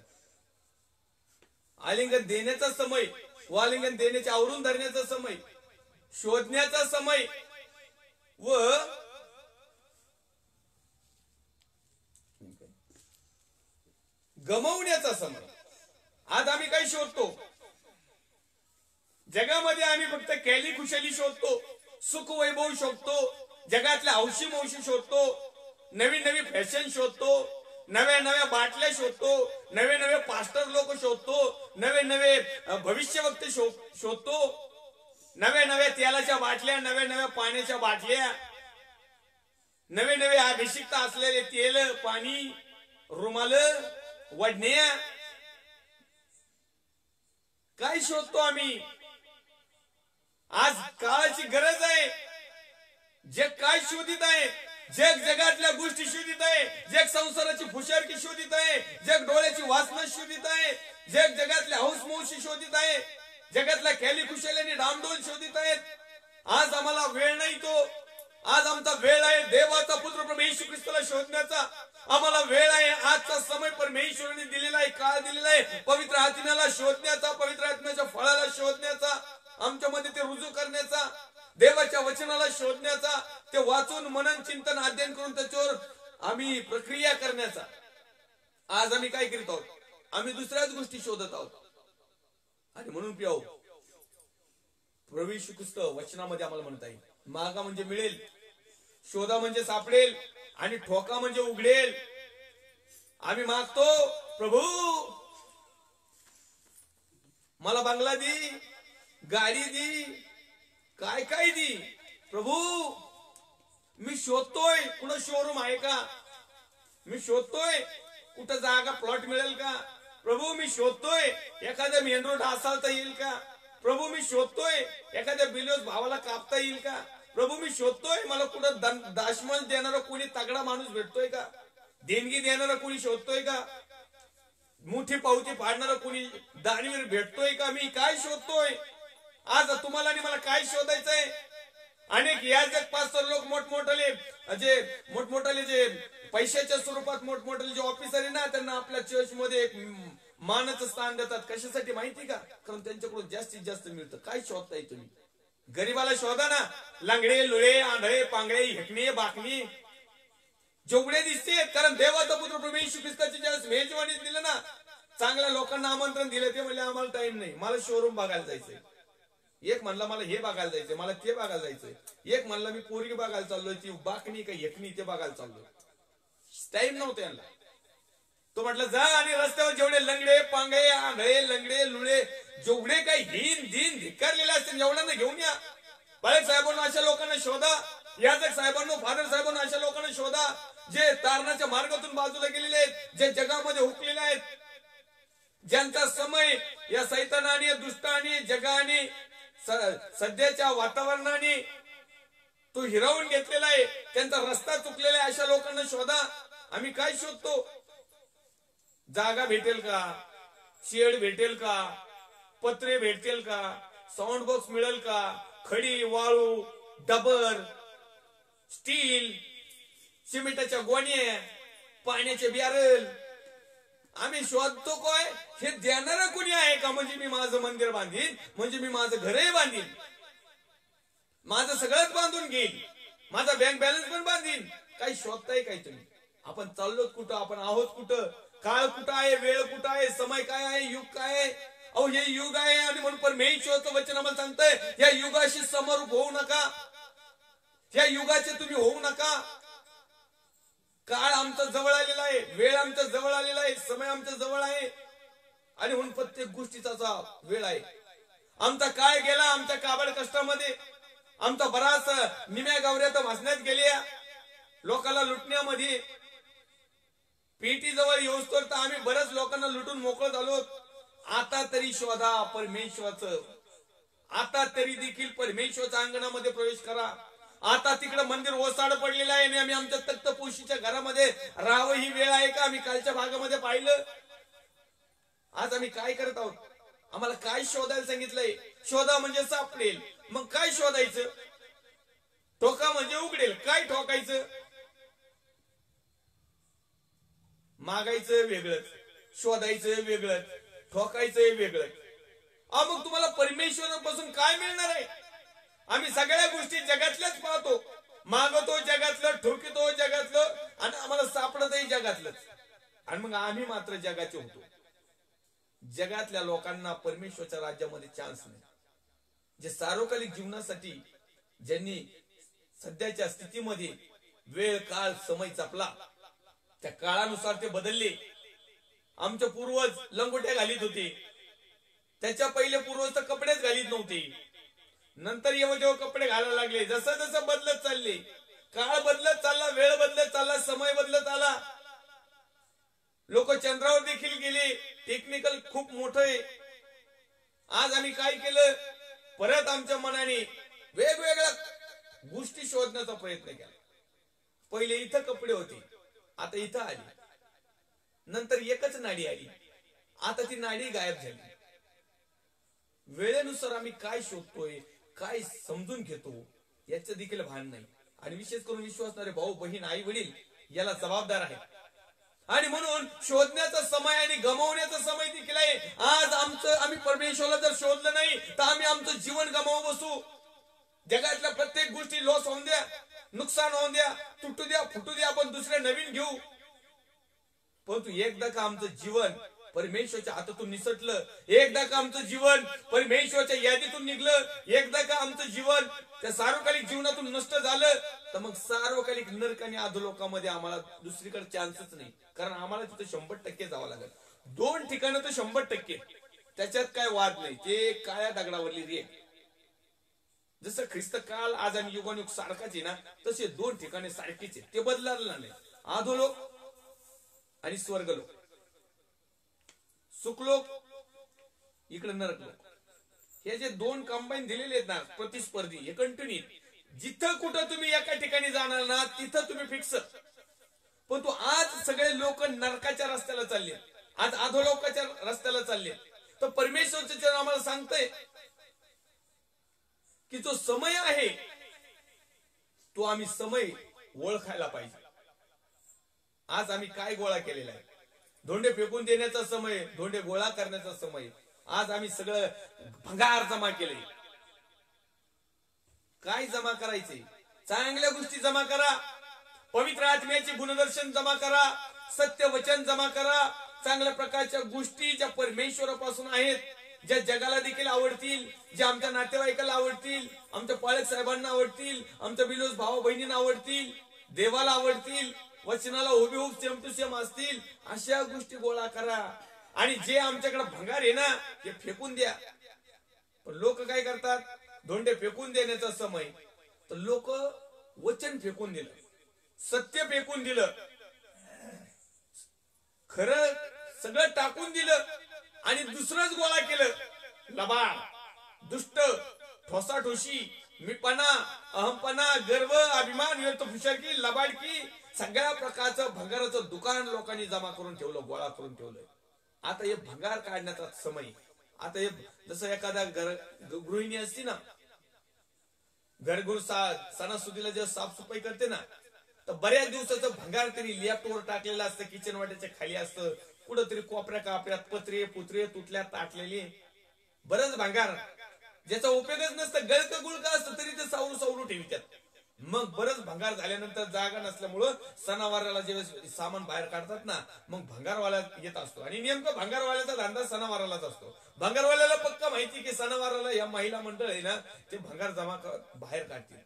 S1: आलिंगन देण्याचा समय व आलिंगन देण्याचे आवरून धरण्याचा समय, शोधण्याचा समय व गमवण्याचा समय. आज आम्ही काय शोधतो जगामध्ये? आम्ही फक्त कैली खुशाली शोधतो, सुख वैभव शोधतो, जगातल्या हौशी मौशी शोधतो, नवीन नवी फॅशन शोधतो, नव्या नव्या बाटल्या शोधतो, नवे नवे पास्टर लोक शोधतो, नवे नवे भविष्यवक्ते शोधतो. नव्या नव्या तेलाच्या बाटल्या, नव्या नव्या पाण्याच्या बाटल्या, नवे नवे अभिषिक्त असलेले तेल, पाणी, रुमाल, वडण्या, काय शोधतो आम्ही? आज काळाची गरज आहे. जग काय शोधित आहे? जग जगातल्या गोष्टी शोधित आहे. जग संसाराची फुशारकी शोधित आहे. जग डोळ्याची वासना शोधित आहे. जग जगातल्या हौसमौशी शोधित आहे. जगातल्या खेली खुशालीने डामडोल शोधित आहेत. आज आम्हाला वेळ नाही तो. आज आमचा वेळ आहे देवाचा पुत्र प्रभू येशू ख्रिस्ताला शोधण्याचा. आम्हाला वेळ आहे. आजचा समय परमेश्वराने दिलेला आहे, काळ दिलेला आहे पवित्र आत्म्याला शोधण्याचा, पवित्र आत्म्याच्या फळाला शोधण्याचा, आमच्यामध्ये ते रुजू करण्याचा, देवाच्या वचनाला शोधण्याचा, ते वाचून मनन चिंतन अध्ययन करून त्याच्यावर आम्ही प्रक्रिया करण्याचा. आज आम्ही काय करीत आहोत? आम्ही दुसऱ्याच गोष्टी शोधत आहोत. आणि म्हणून प्रिय प्रभू येशू ख्रिस्त वचनामध्ये आम्हाला म्हणत आहे, मागा म्हणजे मिळेल, शोधा म्हणजे सापडेल, आणि ठोका म्हणजे उघडेल. आम्ही मागतो, प्रभू मला बंगला दी, गाडी दी, काय काय दी. प्रभू मी शोधतोय कुठं शोरूम आहे का, मी शोधतोय कुठं जागा प्लॉट मिळेल का. प्रभू मी शोधतोय एखाद्या मेन रोड असावता येईल का. प्रभू मी शोधतोय एखाद्या बिलोस भावाला कापता येईल का. प्रभू मी शोधतोय मला कुठं दाशमन देणारा कोणी तगडा माणूस भेटतोय का. देणगी देणारा कोणी शोधतोय का. मोठी पावती फाडणारा कोणी दानवीर भेटतोय का. मी काय शोधतोय? आज तुम्हाला आणि मला काय शोधायचंय? अनेक या जग पास्टर लोक मोठमोठाले जे पैशाच्या स्वरूपात मोठमोठाले जे ऑफिसर आहे ना, त्यांना आपल्या चर्च मध्ये एक मानाचं स्थान देतात. कशासाठी माहिती का? कारण त्यांच्याकडून जास्तीत जास्त मिळतं. काय शोधताय तुम्ही? गरीबाला शोधा ना. लंगडे, लुळे, आंधळे, पांगळे, हेकणे, बाकणे जेवढे दिसते. कारण देवाचा पुत्र प्रभू येशू ख्रिस्ताची ज्यावेळेस मेजवानी दिलं ना, चांगल्या लोकांना आमंत्रण दिलं, ते म्हणले आम्हाला टाइम नाही, मला शोरूम बघायला जायचंय. एक म्हणला मला हे बघायला जायचंय, मला ते बघायला जायचंय. एक म्हणला मी पोरगी बघायला चाललोय, ती बाकणी का हेकणी ते बघायला चाललोय. टाइम नव्हतं यांना. तो म्हटलं जा आणि रस्त्यावर जेवढे लंगडे, पांगळे, आंधळे, लंगडे, लुळे जेवढे काही हिन दिन धिक्कारलेले असतील एवढ्यांना घेऊन या. पालक साहेबांना अशा लोकांना शोधा. याजक साहेबांना, फादर साहेबांना अशा लोकांना शोधा जे तारणाच्या मार्गातून बाजूला गेलेले आहेत, जे जगामध्ये हुकलेले आहेत, ज्यांचा समय या सैतानाने, दुष्टाने, जगाने, सध्याच्या वातावरणाने तो हिरावून घेतलेला आहे, त्यांचा रस्ता चुकलेला आहे. अशा लोकांना शोधा. आम्ही काय शोधतो? जागा भेटेल का, शेड भेटेल का, पत्रे भेटेल का, साऊंड बॉक्स मिळेल का, खडी, वाळू, डबर, स्टील, सिमेंटाच्या गोण्या, पाण्याचे बॅरल आम्ही शोधतो. काय हे देणारा कोणी आहे का? म्हणजे मी माझं मंदिर बांधीन, म्हणजे मी माझं घरही बांधीन, माझं सगळंच बांधून घेईन, माझा बँक बॅलन्स पण बांधीन. काही शोधताय काय तुम्ही? आपण चाललो कुठं, आपण आहोत कुठं, काळ कुठं आहे, वेळ कुठं आहे, समय काय आहे, युग काय आहे. अहो हे युग आहे आणि म्हणून परमेश्वराचं वचन आम्हाला सांगतंय या युगाशी समरूप होऊ नका, या युगाचे तुम्ही होऊ नका. काळ आमचा जवळ आलेला आहे, वेळ आमच्या जवळ आलेला आहे, समय आमच्या जवळ आहे आणि म्हणून प्रत्येक गोष्टीचा वेळ आहे. आमचा काळ गेला आमच्या काबड कष्टामध्ये, आमचा बराच निम्या गावऱ्यात भासण्यात गेल्या, लोकांना लुटण्यामध्ये. पेटी जवळ येऊस्तोवर तर आम्ही बऱ्याच लोकांना लुटून मोकळ झालो. आता तरी शोधा परमेश्वराचं. आता तरी देखील परमेश्वराच्या अंगणामध्ये प्रवेश करा. आता तिकडे मंदिर ओसाड पडलेलं आहे आणि आम्ही आमच्या तख्तपोशीच्या घरामध्ये राहावं ही वेळ आहे का? आम्ही कालच्या भागामध्ये पाहिलं. आज आम्ही काय करत आहोत? आम्हाला काय शोधायला सांगितलंय? शोधा म्हणजे सापडेल. मग काय शोधायचं? ठोका म्हणजे उघडेल. काय ठोकायचं? मागायचं वेगळंच, शोधायचं वेगळंच, ठोकायचं वेगळंच. मग तुम्हाला परमेश्वरापासून काय मिळणार आहे? आम्ही सगळ्या गोष्टी जगातल्याच पाहतो, मागवतो जगातलं, ठोकितो जगातलं आणि आम्हाला सापडतही जगातलंच. आणि मग आम्ही मात्र जगाचे होतो. जगातल्या लोकांना परमेश्वराच्या राज्यामध्ये चान्स नाही. जे सार्वकालिक जीवनासाठी ज्यांनी सध्याच्या स्थितीमध्ये वेळ, काळ, समय जपला, त्या काळानुसार ते बदलले. आमचे पूर्वज लंगोट्या घालीत होते, त्याच्या पहिले पूर्वज तर कपडेच घालीत नव्हते. नंतर येवदेव कपडे घालायला लागले. जसं जसं बदलत चालले, काळ बदलत चालला, वेळ बदलत चालला, समय बदलत आला. लोक चंद्रावर देखील गेले. टेक्निकल खूप मोठं आहे. आज आम्ही काय केलं, परत आमच्या मनाने वेगवेगळ्या गोष्टी शोधण्याचा प्रयत्न केला. पहिले इथं कपडे होते, आता इथं आली. नंतर एकच नाडी आली, आता ती नाडी गायब झाली. वेळेनुसार आम्ही काय शोधतोय, काय समजून घेतो, याचं देखील भान नाही. आणि विशेष करून विश्वासणारे भाऊ बहीण आई वडील याला जबाबदार आहे. आणि म्हणून शोधण्याचा समय आणि गमावण्याचा समय देखील आहे. आज आम्ही परमेश्वराला जर शोधलं नाही तर आम्ही आमचं जीवन गमावून बसू. जगातल्या प्रत्येक गोष्टी लॉस होऊन द्या, नुकसान होऊन द्या, तुटू द्या, फुटू द्या, आपण दुसरे नवीन घेऊ. परंतु एकदा का आमचं जीवन परमेश्वरच्या हातातून निसटलं, एकदा का आमचं जीवन परमेश्वरच्या यादीतून निघलं, एकदा का आमचं जीवन त्या सार्वकालिक जीवनातून नष्ट झालं, तर मग सार्वकालिक नरक आणि अधोलोकामध्ये आम्हाला दुसरीकडे चान्सच नाही. कारण आम्हाला तिथे 100% जावं लागेल. 2 ठिकाणं तर 100%, त्याच्यात काय वाद नाही. ते काळ्या दगडावरली रेख. जसं ख्रिस्त काल आज आणि युगानुयुग सारखाच आहे ना, तसे 2 ठिकाणे सारखीच आहे. ते बदलणार नाही. अधोलोक आणि स्वर्गलोक. सुखलोक इकडे नरकलोक. हे जे 2 कंबाईन दिलेले आहेत ना, प्रतिस्पर्धी, हे कंटिन्यू. जिथं कुठं तुम्ही एका ठिकाणी जाणार ना, तिथं तुम्ही फिक्स. पण तो आज सगळे लोक नरकाच्या रस्त्याला चालले, आज अधोलोकाच्या रस्त्याला चालले. तर परमेश्वरचं आम्हाला सांगतंय की जो समय आहे तो आम्ही समय ओळखायला पाहिजे. आज आम्ही काय गोळा केलेला आहे? धोंडे फेकून देण्याचा समय, धोंडे गोळा करण्याचा समय. आज आम्ही सगळं भंगार जमा केले. काय जमा करायचे? चांगल्या गोष्टी जमा करा, पवित्र आत्म्याचे गुणदर्शन जमा करा, सत्य वचन जमा करा, चांगल्या प्रकारच्या गोष्टी ज्या परमेश्वरापासून आहेत, ज्या जगाला देखील आवडतील, ज्या आमच्या नातेवाईकाला आवडतील, आमच्या पालक साहेबांना आवडतील, आमच्या बिलोस भाऊ बहिणींना आवडतील, देवाला आवडतील, वचनाला हुबेहूब सेम टू सेम असतील, अशा गोष्टी गोळा करा. आणि जे आमच्याकडे भंगार आहे ना, ते फेकून द्या. पण लोक काय करतात? धोंडे फेकून देण्याचा समय, तर लोक वचन फेकून दिलं, सत्य फेकून दिलं, खरं सगळं टाकून दिलं आणि दुसरंच गोळा केलं. लबाड, दुष्ट, ठोसाठोशी, मीपणा, अहमपणा, गर्व, अभिमान, व्यर्थ फुशारकी, लबाडकी, सगळ्या प्रकारचं भंगाराचं दुकान लोकांनी जमा करून ठेवलं, गोळा करून ठेवलं. आता हे भंगार काढण्याचा समय. आता हे जसं एखादा गृहिणी असती ना, घरगुर सणासुदीला जे साफसफाई करते ना, तर बऱ्याच दिवसाचं भंगार तरी लॅपटॉपवर टाकलेलं असतं, किचन वाट्याच्या खाली असतं, कुठंतरी कोपऱ्या कापऱ्यात पत्रे पुत्रे तुटल्या टाकलेली, बरंच भंगार ज्याचा उपयोगच नसतं. गळक गुळक असतं तरी ते सावरू सावरू ठेवतात. मग बरंच भंगार झाल्यानंतर जागा नसल्यामुळं सणावाराला जे सामान बाहेर काढतात ना, मग भंगारवाला येत असतो. आणि नेमकं भंगारवाल्याचा धंदा सणावारालाच असतो. भंगारवाल्याला पक्का माहिती की सणावाराला या महिला मंडळ आहे ना, ते भंगार जमा बाहेर काढतील.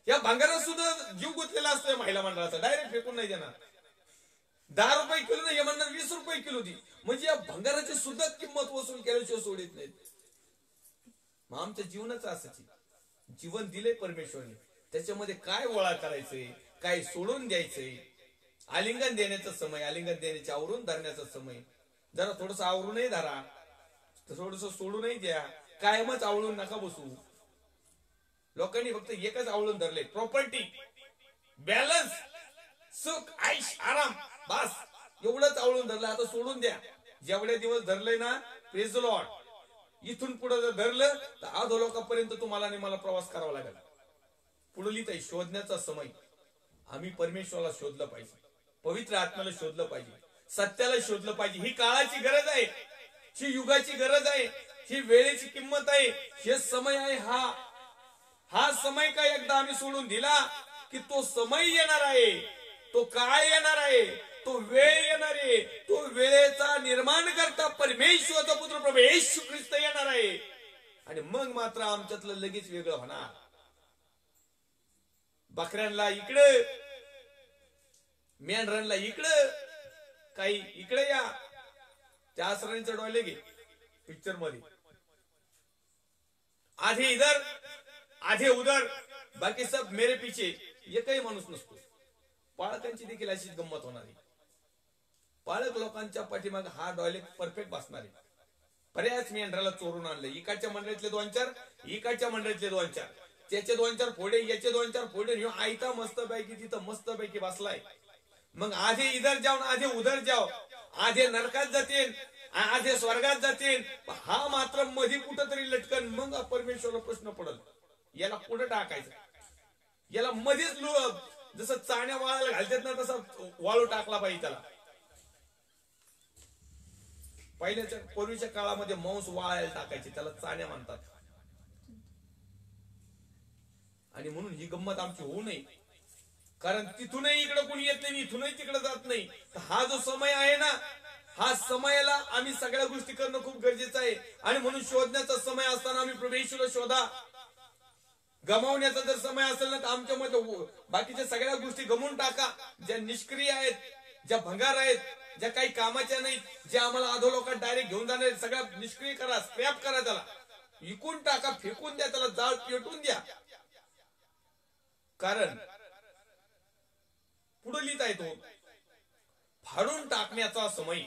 S1: या भंगारात सुद्धा जीव गुंतलेला असतो या महिला मंडळाचा. डायरेक्ट फेकून नाही देणार. 10 रुपये किलो नाही, हे म्हणणार 20 रुपये किलो दी. म्हणजे या भंगाराची सुद्धा किंमत वसूल केल्याशिवाय सोडित नाहीत. मग आमच्या जीवनाचं असंच जीवन दिलंय परमेश्वरने. त्याच्यामध्ये काय गोळा करायचंय, काय सोडून द्यायचंय. आलिंगन देण्याचा समय, आलिंगन देण्याचे आवरून धरण्याचा समय. जरा थोडस आवरूनही धरा, थोडस सोडूनही द्या. कायमच आवळून नका बसू. लोकांनी फक्त एकच आवळून धरले, प्रॉपर्टी, बॅलन्स, सुख, आईश, आराम, बस एवढंच आवळून धरलं. आता सोडून द्या. जेवढे दिवस धरले ना, प्रेज द लॉर्ड, इथून पुढे जर धरलं तर अधोलोकापर्यंत तुम्हाला आणि मला प्रवास करावा लागेल. पुढलीत आहे शोधण्याचा समय. आम्ही परमेश्वराला शोधलं पाहिजे, पवित्र आत्म्याला शोधलं पाहिजे, सत्याला शोधलं पाहिजे. ही काळाची गरज आहे, ही युगाची गरज आहे, ही वेळेची किंमत आहे, हे समय आहे. हा समय काय एकदा आम्ही सोडून दिला की तो समय येणार आहे, तो काळ येणार आहे, तो वेळ येणार आहे. तो वेळेचा निर्माण करता परमेश्वराचा पुत्र प्रभू येशू ख्रिस्त येणार आहे. आणि मग मात्र आमच्यातलं लगेच वेगळं होणार. बकऱ्यांना इकडे, मेंढरांना इकडे, काही इकडे या. त्या आसरांचे डोळे घे पिक्चर मध्ये. आधी इधर आधे उधर बाकी सब मेरे पीछे, एकही माणूस नसतो. पाळकांची देखील अशीच गंमत होणार आहे. पाळक लोकांच्या पाठीमाग हा डायलेक्ट परफेक्ट बसणार आहे. बऱ्याच मेंढराला चोरून आणलं, इकडच्या मंडळीतले 2-4, इकडच्या मंडळीतले 2-4, त्याचे 2-4 फोडे, याचे 2-4 फोडे, आयता मस्त पैकी तिथं मस्त पैकी बसलाय. मग आधे इधर जाऊन आधे उधर जाओ, आधे नरकात जातील, आधे स्वर्गात जातील, हा मात्र मध्ये कुठंतरी लटकन. मग परमेश्वराला प्रश्न पडल, याला कुठं टाकायचं, याला मध्येच जसं चाण्या वाळायला घालतात ना तसा वाळू टाकला पाहिजे त्याला. पहिल्याच्या पूर्वीच्या काळामध्ये मांस वाळायला टाकायचे, त्याला चाण्या म्हणतात. आणि म्हणून ही गंमत आमची होऊ नये, कारण तिथूनही इकडे कोणी येत नाही, इथूनही तिकडे जात नाही. हा जो समय आहे ना, हा समयाला आम्ही सगळ्या गोष्टी करणं खूप गरजेचं आहे. आणि म्हणून शोधण्याचा समय असताना आम्ही प्रभू येशूला शोधा. गमावण्याचा जर समय असेल ना तर आमच्या मध्ये बाकीच्या सगळ्या गोष्टी गमवून टाका. ज्या निष्क्रिय आहेत, ज्या भंगार आहेत, ज्या काही कामाच्या नाहीत, ज्या आम्हाला अधोलोकात डायरेक्ट घेऊन जाणार, सगळ्या निष्क्रिय करा, स्क्रॅप करा, त्याला विकून टाका, फेकून द्या, त्याला जाळ पेटून द्या. कारण पुढे लिहिता येतो फाडून टाकण्याचा समय.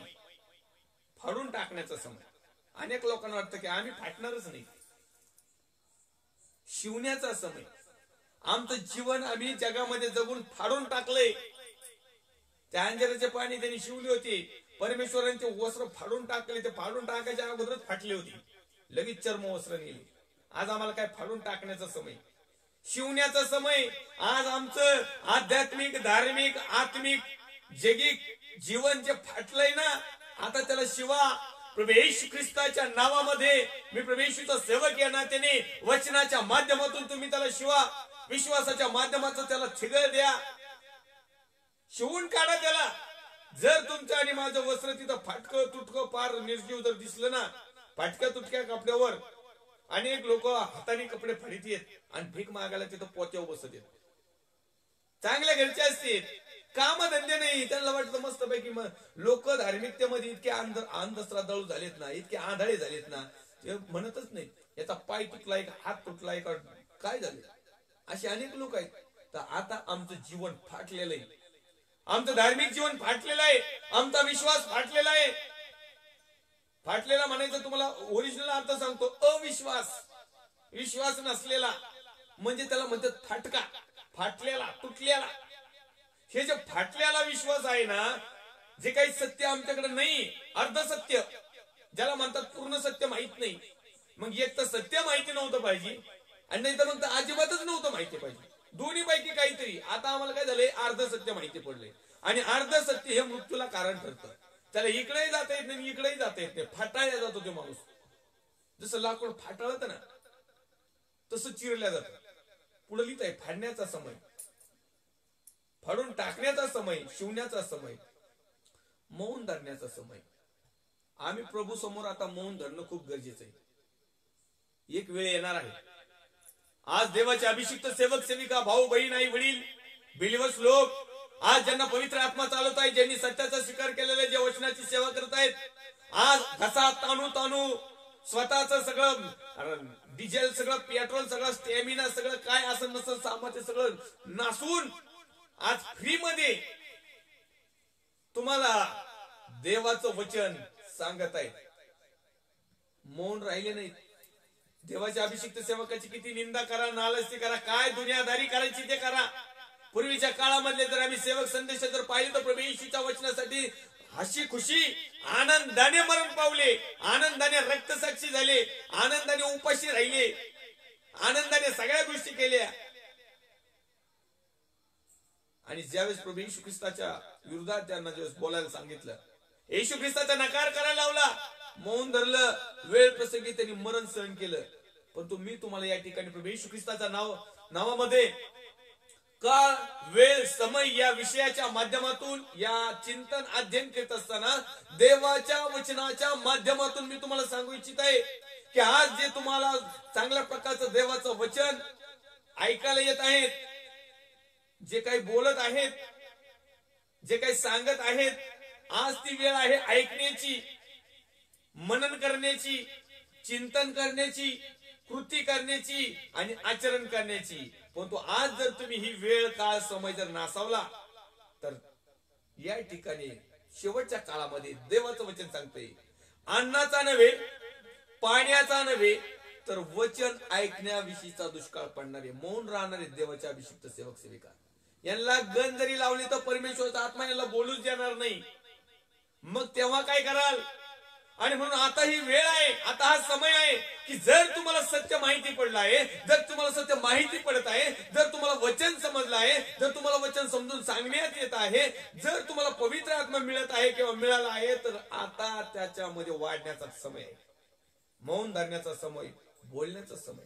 S1: फाडून टाकण्याचा समय. अनेक लोकांना वाटतं की आम्ही फाटणारच नाही. शिवण्याचा समय. आमचं जीवन आम्ही जगामध्ये जगून फाडून टाकलंय. त्या अंजराचे पाणी त्यांनी शिवली होती, परमेश्वरांचे वस्त्र फाडून टाकले, ते फाडून टाकायच्या अगोदरच फाटली होती, लगेच चर्म वस्त्र नेली. आज आम्हाला काय फाडून टाकण्याचा समय, शिवण्याचा समय. आज आमचं आध्यात्मिक, धार्मिक, आत्मिक, जगिक जीवन जे फाटलंय ना, आता त्याला शिवा. प्रभू येशू ख्रिस्ताच्या नावामध्ये मी प्रभू येशूचा सेवक या नात्याने वचनाच्या माध्यमातून तुम्ही त्याला शिवा. विश्वासाच्या माध्यमातून त्याला थिगळ द्या, शिवून काढा त्याला. जर तुमचं आणि माझं वस्त्र तिथं फाटकं तुटकं फार निर्जीव जर दिसलं ना, फाटक्या तुटक्या कपड्यावर अनेक लोक हाताने कपडे फाडीत येत आणि भीक मागायला तिथं पोत्यावर बसत येत. चांगल्या घरचे असतील, काम धंदे नाही, त्यांना वाटतं मस्त पैकी. मग लोक धार्मिकतेमध्ये इतके अंधश्रद्धाळू झालेत ना, इतके आंधळे झालेत ना, ते म्हणतच नाही याचा पाय तुटलाय का, हात तुटलाय का, काय झाले. असे अनेक लोक आहेत. तर आता आमचं जीवन फाटलेलं आहे, आमचं धार्मिक जीवन फाटलेलं आहे, आमचा विश्वास फाटलेला आहे. फाटलेला म्हणायचं तुम्हाला ओरिजिनल अर्थ सांगतो, अविश्वास. विश्वास नसलेला म्हणजे त्याला म्हणतात फाटका, फाटलेला, तुटलेला. हे जे फाटलेला विश्वास आहे ना, जे काही सत्य आमच्याकडे नाही, अर्ध सत्य ज्याला म्हणतात, पूर्ण सत्य माहित नाही. मग एक तर सत्य माहिती नव्हतं पाहिजे, आणि नाही तर मग अजिबातच नव्हतं माहिती पाहिजे. दोन्ही पैकी काहीतरी. आता आम्हाला काय झालंय, अर्ध सत्य माहिती पडले, आणि अर्ध सत्य हे मृत्यूला कारण ठरतं. त्याला इकडेही जाता येत नाही, इकडेही जाता येत नाही, फाटाळला जातो तो माणूस. जसं लाकूड फाटाळत ना, तसं चिरल्या जात. पुढे लिहिताय फाडण्याचा समय, फाडून टाकण्याचा समय, शिवण्याचा समय, मौन धरण्याचा समय. आम्ही प्रभू समोर आता मौन धरणं खूप गरजेचं आहे. एक वेळ येणार आहे, आज देवाचे अभिषिक्त सेवक सेविका, भाऊ बहीण, आई वडील, बिलीवर्स लोक, आज ज्यांना पवित्र आत्मा चालवत आहे, ज्यांनी सत्याचा स्वीकार केलेला, जे वचनाची सेवा करत आहेत, आज घसा ताणू ताणू स्वतःच सगळं डिझेल, सगळं पेट्रोल, सगळं स्टॅमिना, सगळं काय असं नसं सामान, ते सगळं नासून आज फ्री मध्ये तुम्हाला देवाचं वचन सांगत आहे. मौन राहिले नाहीत. देवाच्या अभिषिक्त सेवकाची किती निंदा करा, नालस्ती करा, काय दुनियादारी करायची ते करा. पूर्वीच्या काळामधले जर आम्ही सेवक संदेश जर पाहिले तर प्रभू येशूच्या वचनासाठी हशी खुशी आनंदाने मरण पावले, आनंदाने रक्तसाक्षी झाले, आनंदाने उपाशी राहिले, आनंदाने सगळ्या गोष्टी केल्या. आणि ज्यावेळेस प्रभू येशू ख्रिस्ताच्या विरोधात त्यांना ज्यावेळेस बोलायला सांगितलं, येशू ख्रिस्ताचा नकार करायला लावला, मौन धरलं, वेळ प्रसंगी त्यांनी मरण सहन केलं. परंतु मी तुम्हाला या ठिकाणी प्रभू येशू ख्रिस्ताच्या नावामध्ये काळ, वेळ, समय या विषयाच्या माध्यमातून या चिंतन अध्ययन करत असताना देवाच्या वचनाच्या माध्यमातून मी तुम्हाला सांगू इच्छित आहे की आज जे तुम्हाला चांगल्या प्रकारचं देवाचं वचन ऐकायला येत आहेत, जे काही बोलत आहेत, जे काही सांगत आहेत, आज ती वेळ आहे ऐकण्याची, मनन करण्याची, चिंतन करण्याची, कृती करण्याची आणि आचरण करण्याची. परंतु आज जर तुम्ही ही वेळ काळ समय जर नासावला तर या ठिकाणी शेवटच्या काळामध्ये देवाचं वचन सांगते, अन्नाचा नव्हे पाण्याचा नव्हे तर वचन ऐकण्याविषयीचा दुष्काळ पडणारे मौन राहणारे देवाच्या अभिषिक्त सेवक सेविका, यांना गण जरी लावली तर परमेश्वराचा आत्मा यांना बोलूच देणार नाही. मग तेव्हा काय कराल? आणि म्हणून आता ही वेळ आहे, आता हा समय आहे की जर तुम्हाला सत्य माहिती पडलं आहे, जर तुम्हाला सत्य माहिती पडत आहे, जर तुम्हाला वचन समजलं आहे, जर तुम्हाला वचन समजून सांगण्यात येत आहे, जर तुम्हाला पवित्र आत्मा मिळत आहे किंवा मिळाला आहे, तर आता त्याच्यामध्ये वाढण्याचा समय आहे, मौन धरण्याचा समय, बोलण्याचा समय.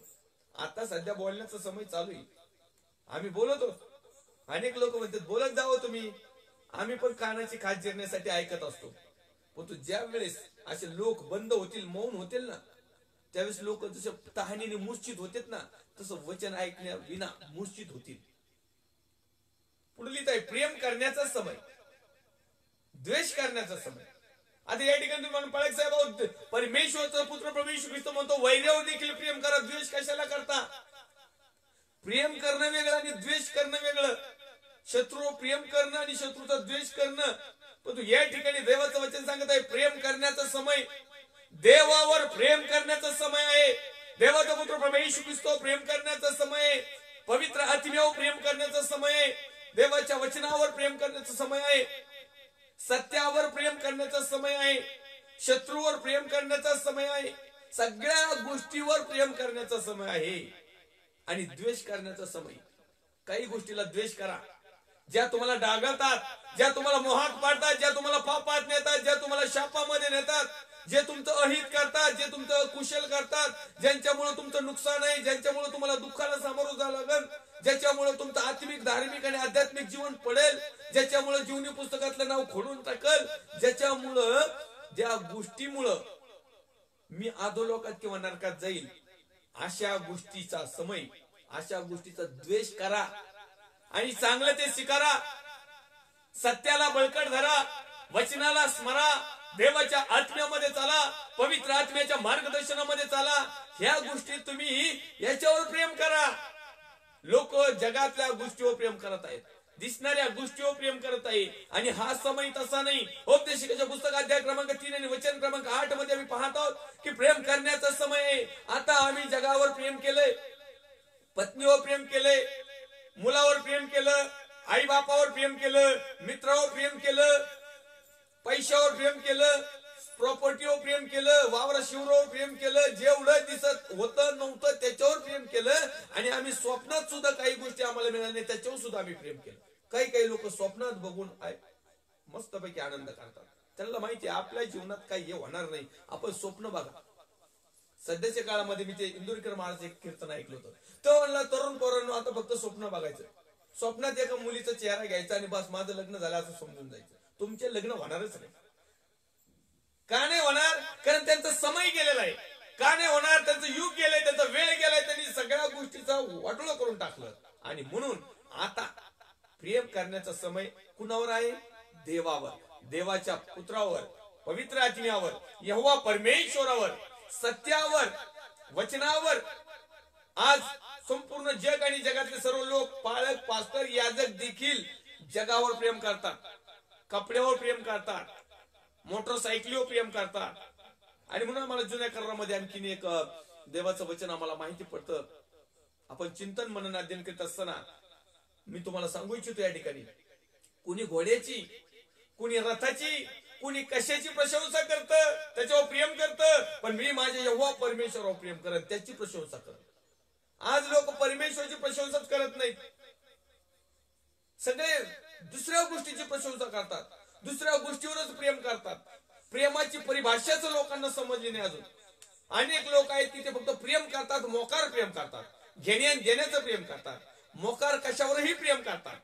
S1: आता सध्या बोलण्याचा समय चालू आहे. आम्ही बोलतो, अनेक लोक म्हणतात बोलत जावं तुम्ही, आम्ही पण कानाची खाज जिरण्यासाठी ऐकत असतो. परंतु ज्या वेळेस असे लोक बंद होतील, मौन होतील ना, त्यावेळेस लोक जसे तहानीने मूर्छित होतेत ना, तसं वचन ऐकण्या विना मूर्छित होतील. पुढली आहे प्रेम करण्याचा समय, द्वेष करण्याचा समय. आता या ठिकाणी तुम्ही पळक साहेब, परमेश्वरचा पुत्र प्रभू येशू ख्रिस्त म्हणतो वैरावर देखील प्रेम करा, द्वेष कशाला करता? प्रेम करणं वेगळं आणि द्वेष करणं वेगळं. शत्रू प्रेम करणं आणि शत्रूचा द्वेष करणं. परंतु या ठिकाणी देवाचं वचन सांगत आहे प्रेम करण्याचा समय, देवावर प्रेम करण्याचा समय आहे. देवाचा पुत्र प्रभू येशू ख्रिस्त प्रेम करण्याचा समय आहे. पवित्र आत्म्यावर प्रेम करण्याचा समय आहे. देवाच्या वचनावर प्रेम करण्याचा समय आहे. सत्यावर प्रेम करण्याचा समय आहे. शत्रूवर प्रेम करण्याचा समय आहे. सगळ्या गोष्टीवर प्रेम करण्याचा समय आहे. आणि द्वेष करण्याचा समय. काही गोष्टीला द्वेष करा ज्या तुम्हाला डागळतात, ज्या तुम्हाला मोहात पाडतात, ज्या तुम्हाला पापात नेतात, ज्या तुम्हाला शापामध्ये नेतात, जे तुमचं अहित करतात, जे तुमचं कुशल करतात, ज्यांच्यामुळे तुमचं नुकसान आहे, ज्यांच्यामुळे तुम्हाला दुःखाला सामोरं जावं लागेल, ज्याच्यामुळे तुमचं आत्मिक धार्मिक आणि आध्यात्मिक जीवन पडेल, ज्याच्यामुळे जीवनी पुस्तकातलं नाव खोडून टाकल, ज्याच्यामुळं ज्या गोष्टीमुळं मी अधोलोकात किंवा नरकात जाईल, अशा गोष्टीचा समय, अशा गोष्टीचा द्वेष करा आणि चांगलं ते स्वीकारा. सत्याला बळकट धरा, वचनाला स्मरा, देवाच्या आत्म्यामध्ये चाला, पवित्र आत्म्याच्या मार्गदर्शनामध्ये चाला. ह्या गोष्टी तुम्ही याच्यावर प्रेम करा. लोक जगातल्या गोष्टीवर प्रेम करत आहेत, दिसणाऱ्या गोष्टीवर प्रेम करत आहे. आणि हा समय तसा नाही. उपदेशिकेच्या पुस्तक अध्याय क्रमांक 3 आणि वचन क्रमांक 8 मध्ये आम्ही पाहत आहोत की प्रेम करण्याचा समय आहे. आता आम्ही जगावर प्रेम केलंय, पत्नीवर प्रेम केलंय, मुलावर प्रेम केलं, आई बापावर प्रेम केलं, मित्रावर प्रेम केलं, पैशावर प्रेम केलं, प्रॉपर्टीवर प्रेम केलं, वावरा शिवरावर प्रेम केलं, जेवढं दिसत होतं नव्हतं त्याच्यावर प्रेम केलं. आणि आम्ही स्वप्नात सुद्धा काही गोष्टी आम्हाला मिळाल्या नाही त्याच्यावर सुद्धा आम्ही प्रेम केलं. काही लोक स्वप्नात बघून मस्तपैकी आनंद करतात. त्यांना माहिती आहे आपल्या जीवनात काही हे होणार नाही, आपण स्वप्न बघा. सध्याच्या काळामध्ये मी ते इंदुरीकर महाराज एक कीर्तन ऐकलं होतं. तो म्हणला तरुण पोरांनो आता फक्त स्वप्न बघायचं, स्वप्नात एका मुलीचा चेहरा घ्यायचा आणि बस माझं लग्न झालं असं समजून जायचं. तुमचे लग्न होणारच नाही. का नाही होणार? कारण त्यांचा समय गेलेला आहे. का नाही होणार? त्यांचं युग गेलंय, त्यांचा वेळ गेलाय, त्यांनी सगळ्या गोष्टीचा वाटोळं करून टाकलं. आणि म्हणून आता प्रेम करण्याचा समय कुणावर आहे? देवावर, देवाच्या पुत्रावर, पवित्र आत्म्यावर, यहोवा परमेश्वरावर, सत्यावर, वचनावर. आज संपूर्ण जग आणि जगातले सर्व लोक, पालक, पास्टर, याजक देखील जगावर प्रेम करतात, कपड्यावर प्रेम करतात, मोटरसायकलीवर प्रेम करतात. आणि म्हणून आम्हाला जुन्या करारामध्ये आणखीन एक देवाचं वचन आम्हाला माहिती पडतं. आपण चिंतन मनन अध्ययन करीत असताना मी तुम्हाला सांगू इच्छितो या ठिकाणी, कुणी घोड्याची, कुणी रथाची, कुणी कशाची प्रशंसा करतं, त्याच्यावर प्रेम करतं, पण मी माझ्या यहोवा परमेश्वरावर प्रेम करत त्याची प्रशंसा करत. आज लोक परमेश्वराची प्रशंसाच करत नाहीत, सगळे दुसऱ्या गोष्टीची प्रशंसा करतात, दुसऱ्या गोष्टीवरच प्रेम करतात. प्रेमाची परिभाषाच लोकांना समजली नाही अजून. अनेक लोक आहेत की ते फक्त प्रेम करतात, मोकार प्रेम करतात, घेण्याचं प्रेम करतात, मोकार कशावरही प्रेम करतात.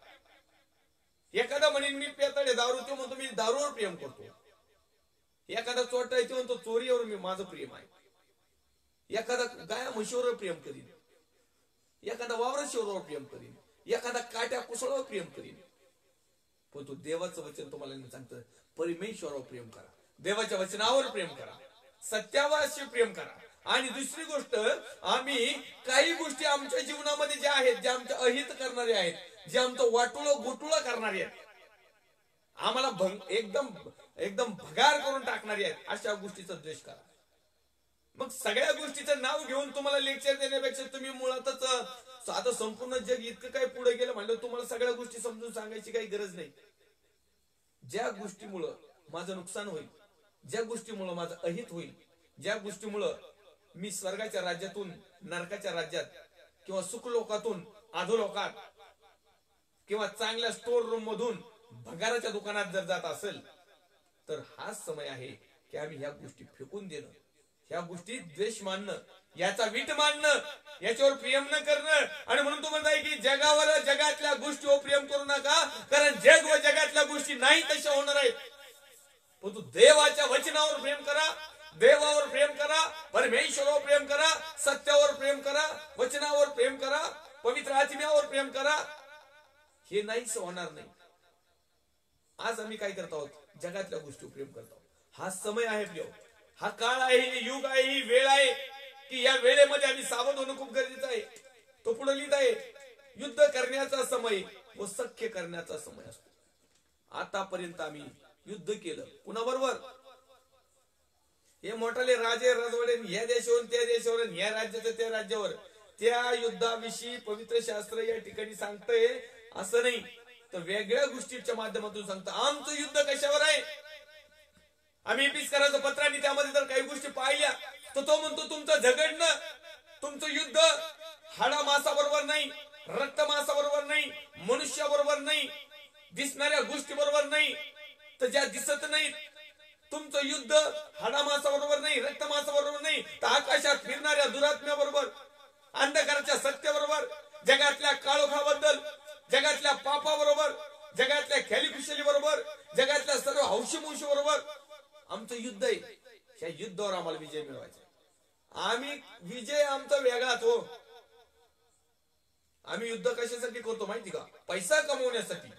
S1: एखादा म्हणेन मी पेताडे दारू, तो म्हणतो मी दारूवर प्रेम करतो. एखादा चोरटा आहे तो म्हणतो चोरीवर मी माझं प्रेम आहे. एखादा गाया म्हशीवर प्रेम करीन, एखादा वावरा शिवरावर प्रेम करीन, एखादा काट्या कुसळावर प्रेम करीन. पण तो देवाचं वचन तुम्हाला सांगतं परमेश्वरावर प्रेम करा, देवाच्या वचनावर प्रेम करा, सत्यावर प्रेम करा, आणि दुसरी गोष्ट, आम्ही काही गोष्टी आमच्या जीवनामध्ये ज्या आहेत, ज्या आमच्या अहित करणारे आहेत, जे आमचं वाटुळं गुटुळं करणारे आहेत, आम्हाला एकदम एकदम भगार करून टाकणारी आहेत, अशा गोष्टीचा द्वेष करा. मग सगळ्या गोष्टीचं नाव घेऊन तुम्हाला लेक्चर देण्यापेक्षा तुम्ही मुळातच आता संपूर्ण जग इतकं काय पुढे गेलं म्हणलं, तुम्हाला सगळ्या गोष्टी समजून सांगायची काही गरज नाही. ज्या गोष्टीमुळं माझं नुकसान होईल, ज्या गोष्टीमुळं माझं अहित होईल, ज्या गोष्टीमुळं मी स्वर्गाच्या राज्यातून नरकाच्या राज्यात किंवा सुखलोकातून अधोलोकात किंवा चांगल्या स्टोर रूम मधून भगाराच्या दुकानात जर जात असेल, तर हाच समय आहे की आम्ही ह्या गोष्टी फेकून देणं, ह्या गोष्टी द्वेष मानणं, याचा वीट मानणं, याच्यावर प्रेम न करणं. आणि म्हणून तो म्हणताय की जगावर जगातल्या गोष्टीवर प्रेम करू नका, कारण जग व जगातल्या गोष्टी नाही तशा होणार आहेत. परंतु देवाच्या वचनावर प्रेम करा, देवावर प्रेम करा, परमेश्वरावर प्रेम करा, सत्यावर प्रेम करा, वचनावर प्रेम करा, पवित्र आत्म्यावर प्रेम करा. हे नाहीच होणार नाही. आज आम्ही काय करत आहोत? जगातल्या गोष्टीवर प्रेम करत आहोत. हा समय आहे प्रिय, हा काळ आहे, हे युग आहे, ही वेळ आहे की या वेळेमध्ये आम्ही सावध होणं खूप गरजेचं आहे. तो पुढे लिहित आहे, युद्ध करण्याचा समय व सख्य करण्याचा समय असतो. आतापर्यंत आम्ही युद्ध केलं कुणाबरोबर? हे मोठाले राजे राजवाडे, या देशावर त्या देशावर, या राज्याचं त्या राज्यावर. त्या युद्धाविषयी पवित्र शास्त्र या ठिकाणी सांगतंय असं नाही, तर वेगळ्या गोष्टीच्या माध्यमातून सांगतं. आमचं युद्ध कशावर आहे? आम्ही इपिस्कराचं पत्र आणि त्यामध्ये जर काही गोष्टी पाहिल्या, तर तो म्हणतो तुमचं झगडणं, तुमचं युद्ध हाडा मासाबरोबर नाही, रक्त मासाबरोबर नाही, मनुष्याबरोबर नाही, दिसणाऱ्या गोष्टी बरोबर नाही, तर ज्या दिसत नाहीत. तुमचं युद्ध हाडा मासाबरोबर नाही, रक्त मासाबरोबर नाही, तर आकाशात फिरणाऱ्या दुरात्म्याबरोबर, अंधकाराच्या सत्याबरोबर, जगातल्या काळोखाबद्दल, जगातल्या पापाबरोबर, जगातल्या खॅलिखुशाली बरोबर, जगातल्या सर्व हौशीमुशी बरोबर आमचं युद्ध आहे. ह्या युद्धावर आम्हाला विजय मिळवायचा. आम्ही विजय आमचा वेगळाच हो. आम्ही युद्ध कशासाठी करतो माहिती का? पैसा कमवण्यासाठी.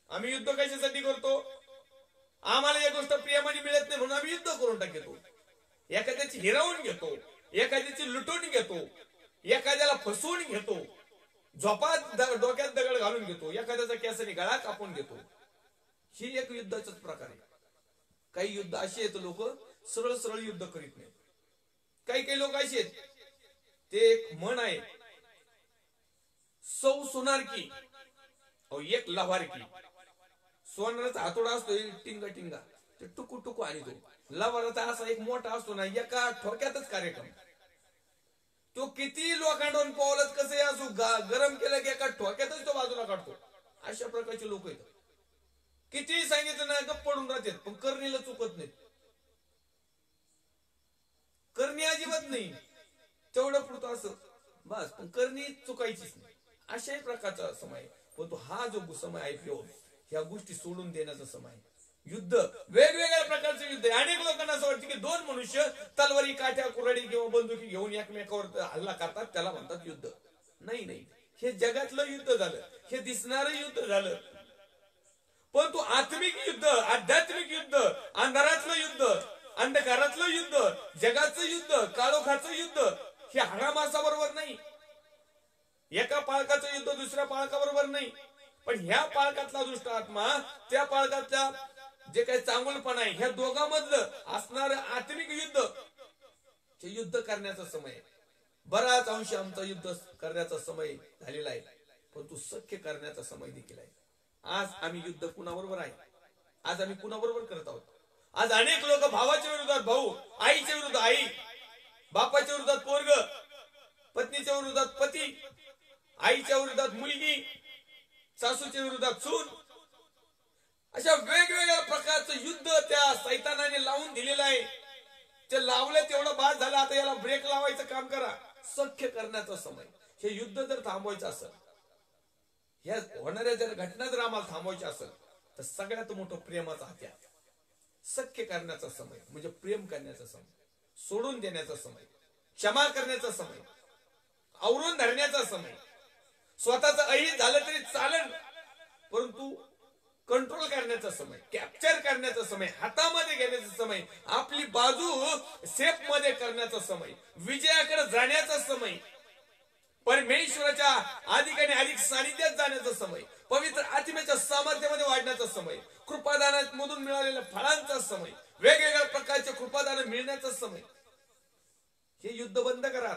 S1: आम्ही युद्ध कशासाठी करतो? आम्हाला एक गोष्ट प्रेमाने मिळत नाही म्हणून आम्ही युद्ध करून टाकतो. एखाद्याची हिरावून घेतो, एखाद्याची लुटून घेतो, एखाद्याला फसवून घेतो, झोपात डोक्यात दगड घालून घेतो, एखाद्याचा केसाने गळा कापून घेतो. ही एक युद्धाचाच प्रकार आहे. काही युद्ध अशी आहेत, लोक सरळ सरळ युद्ध करीत नाही. काही काही लोक अशी आहेत, ते एक म्हण आहे, सौ सोनार की एक लव्हार की. सोनाराचा हातोडा असतो टिंगा टिंगा, ते टुकू टुकू आणि तो लव्हाराचा असा एक मोठा असतो ना, एका ठोक्यातच कार्यक्रम. तो किती लोखंडून पावलत कसं असो, गरम केलं की एका ठोक्यातच तो बाजूला काढतो. अशा प्रकारचे लोक आहेत. किती सांगितलं ना गप्प पडून राहतात, पण करणीला चुकत नाहीत. करणी अजिबात नाही, तेवढं पुरतं असं बस, पण करणी चुकायचीच नाही. अशाही प्रकारचा समय. पण तो हा जो समय आहे, ह्या गोष्टी सोडून देण्याचा समय. युद्ध वेगवेगळ्या प्रकारचे युद्ध. अनेक लोकांना असं वाटतं की दोन मनुष्य तलवारी, काठ्या, कुऱ्हाडी किंवा बंदुकी घेऊन एकमेकावर हल्ला करतात, त्याला म्हणतात युद्ध. नाही नाही, हे जगातलं युद्ध झालं, हे दिसणारं युद्ध झालं. पण तो आत्मिक युद्ध, आध्यात्मिक युद्ध, अंधारातलं युद्ध, अंधकारातलं युद्ध, जगाचं युद्ध, काळोखाचं युद्ध, हे हाडामासाबरोबर नाही. एका पाळकाचं युद्ध दुसऱ्या पाळकाबरोबर नाही. पण ह्या पाळकातला दुष्ट आत्मा, त्या पाळकातल्या जे काही चांगुलपणा आहे, ह्या दोघांमधलं असणार आत्मिक युद्ध, हे युद्ध करण्याचा समय. बराच अंश आमचा युद्ध करण्याचा समय झालेला आहे, परंतु सख्य करण्याचा समय देखील आहे. आज आम्ही युद्ध कुणाबरोबर आहे? आज आम्ही कुणाबरोबर करत आहोत? आज अनेक लोक भावाच्या विरोधात भाऊ, आईच्या विरोधात आई, बापाच्या विरोधात पोरग, पत्नीच्या विरोधात पती, आईच्या विरोधात मुलगी, सासूच्या विरोधात सून, अशा वेगवेगळ्या प्रकारचं युद्ध त्या सैतानाने लावून दिलेलं आहे. ते लावलं तेवढं बाद झालं, आता याला ब्रेक लावायचं काम करा. सख्य करण्याचा समय. हे युद्ध जर थांबवायचं असेल, ह्या होणाऱ्या जर घटना जर आम्हाला थांबवायच्या असेल, तर सगळ्यात मोठं प्रेमाचा हत्यार सख्य करण्याचा समय, म्हणजे प्रेम करण्याचा समय, सोडून देण्याचा समय, क्षमा करण्याचा समय, आवरून धरण्याचा समय. स्वतःच अहित झालं तरी चालेल, परंतु कंट्रोल करण्याचा समय, कॅप्चर करण्याचा समय, हातामध्ये घेण्याचा समय, आपली बाजू सेफ मध्ये करण्याचा समय, विजयाकडे जाण्याचा समय, परमेश्वराच्या अधिक आणि अधिक सानिध्यात जाण्याचा समय, पवित्र आत्म्याच्या सामर्थ्यामध्ये वाढण्याचा समय, कृपादानामधून मिळालेल्या फळांचा समय, वेगवेगळ्या प्रकारचे कृपादान मिळण्याचा समय. हे युद्ध बंद करा.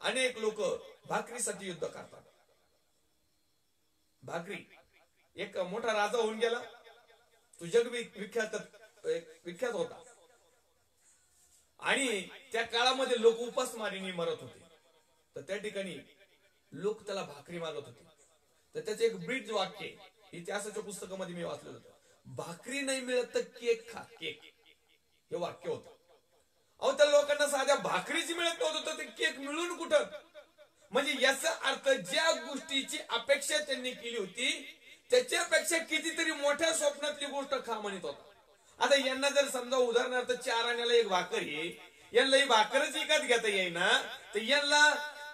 S1: अनेक लोक भाकरीसाठी युद्ध करतात. भाकरी, एक मोठा राजा होऊन गेला, तो विख्यात होता, आणि त्या काळामध्ये लोक उपासमारीने मरत होते. तर त्या ठिकाणी लोक त्याला भाकरी मागत होते. तर त्याचे एक ब्रीज वाक्य इतिहासाच्या पुस्तकामध्ये मी वाचलेलं होतं, भाकरी नाही मिळत तर केक खा, केक, हे वाक्य होतं. अहो, त्या लोकांना साध्या भाकरीची मिळत नव्हतं तर ते केक मिळून कुठं? म्हणजे याचा अर्थ ज्या गोष्टीची अपेक्षा त्यांनी केली होती त्याच्यापेक्षा कितीतरी मोठ्या स्वप्नातली गोष्ट खा म्हणत होता. आता यांना जर समजा उदाहरणार्थ 4 आण्याला एक भाकर आहे, यांना ही भाकरच विकत घेता येईना, तर यांना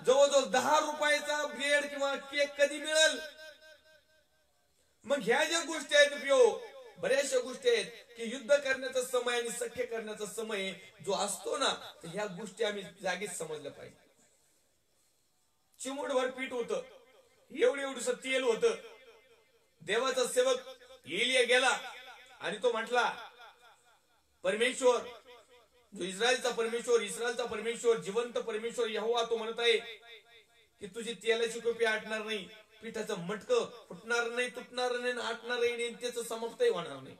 S1: जवळजवळ 10 रुपयाचा ब्रेड किंवा केक कधी मिळेल? मग ह्या ज्या गोष्टी आहेत प्रियो, बऱ्याचशा गोष्टी आहेत की युद्ध करण्याचा समय आणि सख्य करण्याचा समय जो असतो ना, तर ह्या गोष्टी आम्ही जागीच समजल्या पाहिजे. चिमूटभर पीठ होतं, एवढं तेल होतं. देवाचा सेवक एलिया गेला आणि तो म्हटला, परमेश्वर जो इस्रायलचा परमेश्वर जिवंत परमेश्वर यहोवा तो म्हणत आहे की तुझी तेलाची कृपा आटणार नाही, पिठाचं मटकं फुटणार नाही, तुटणार नाही, आटणार नाही, त्याचं समाप्तही होणार नाही.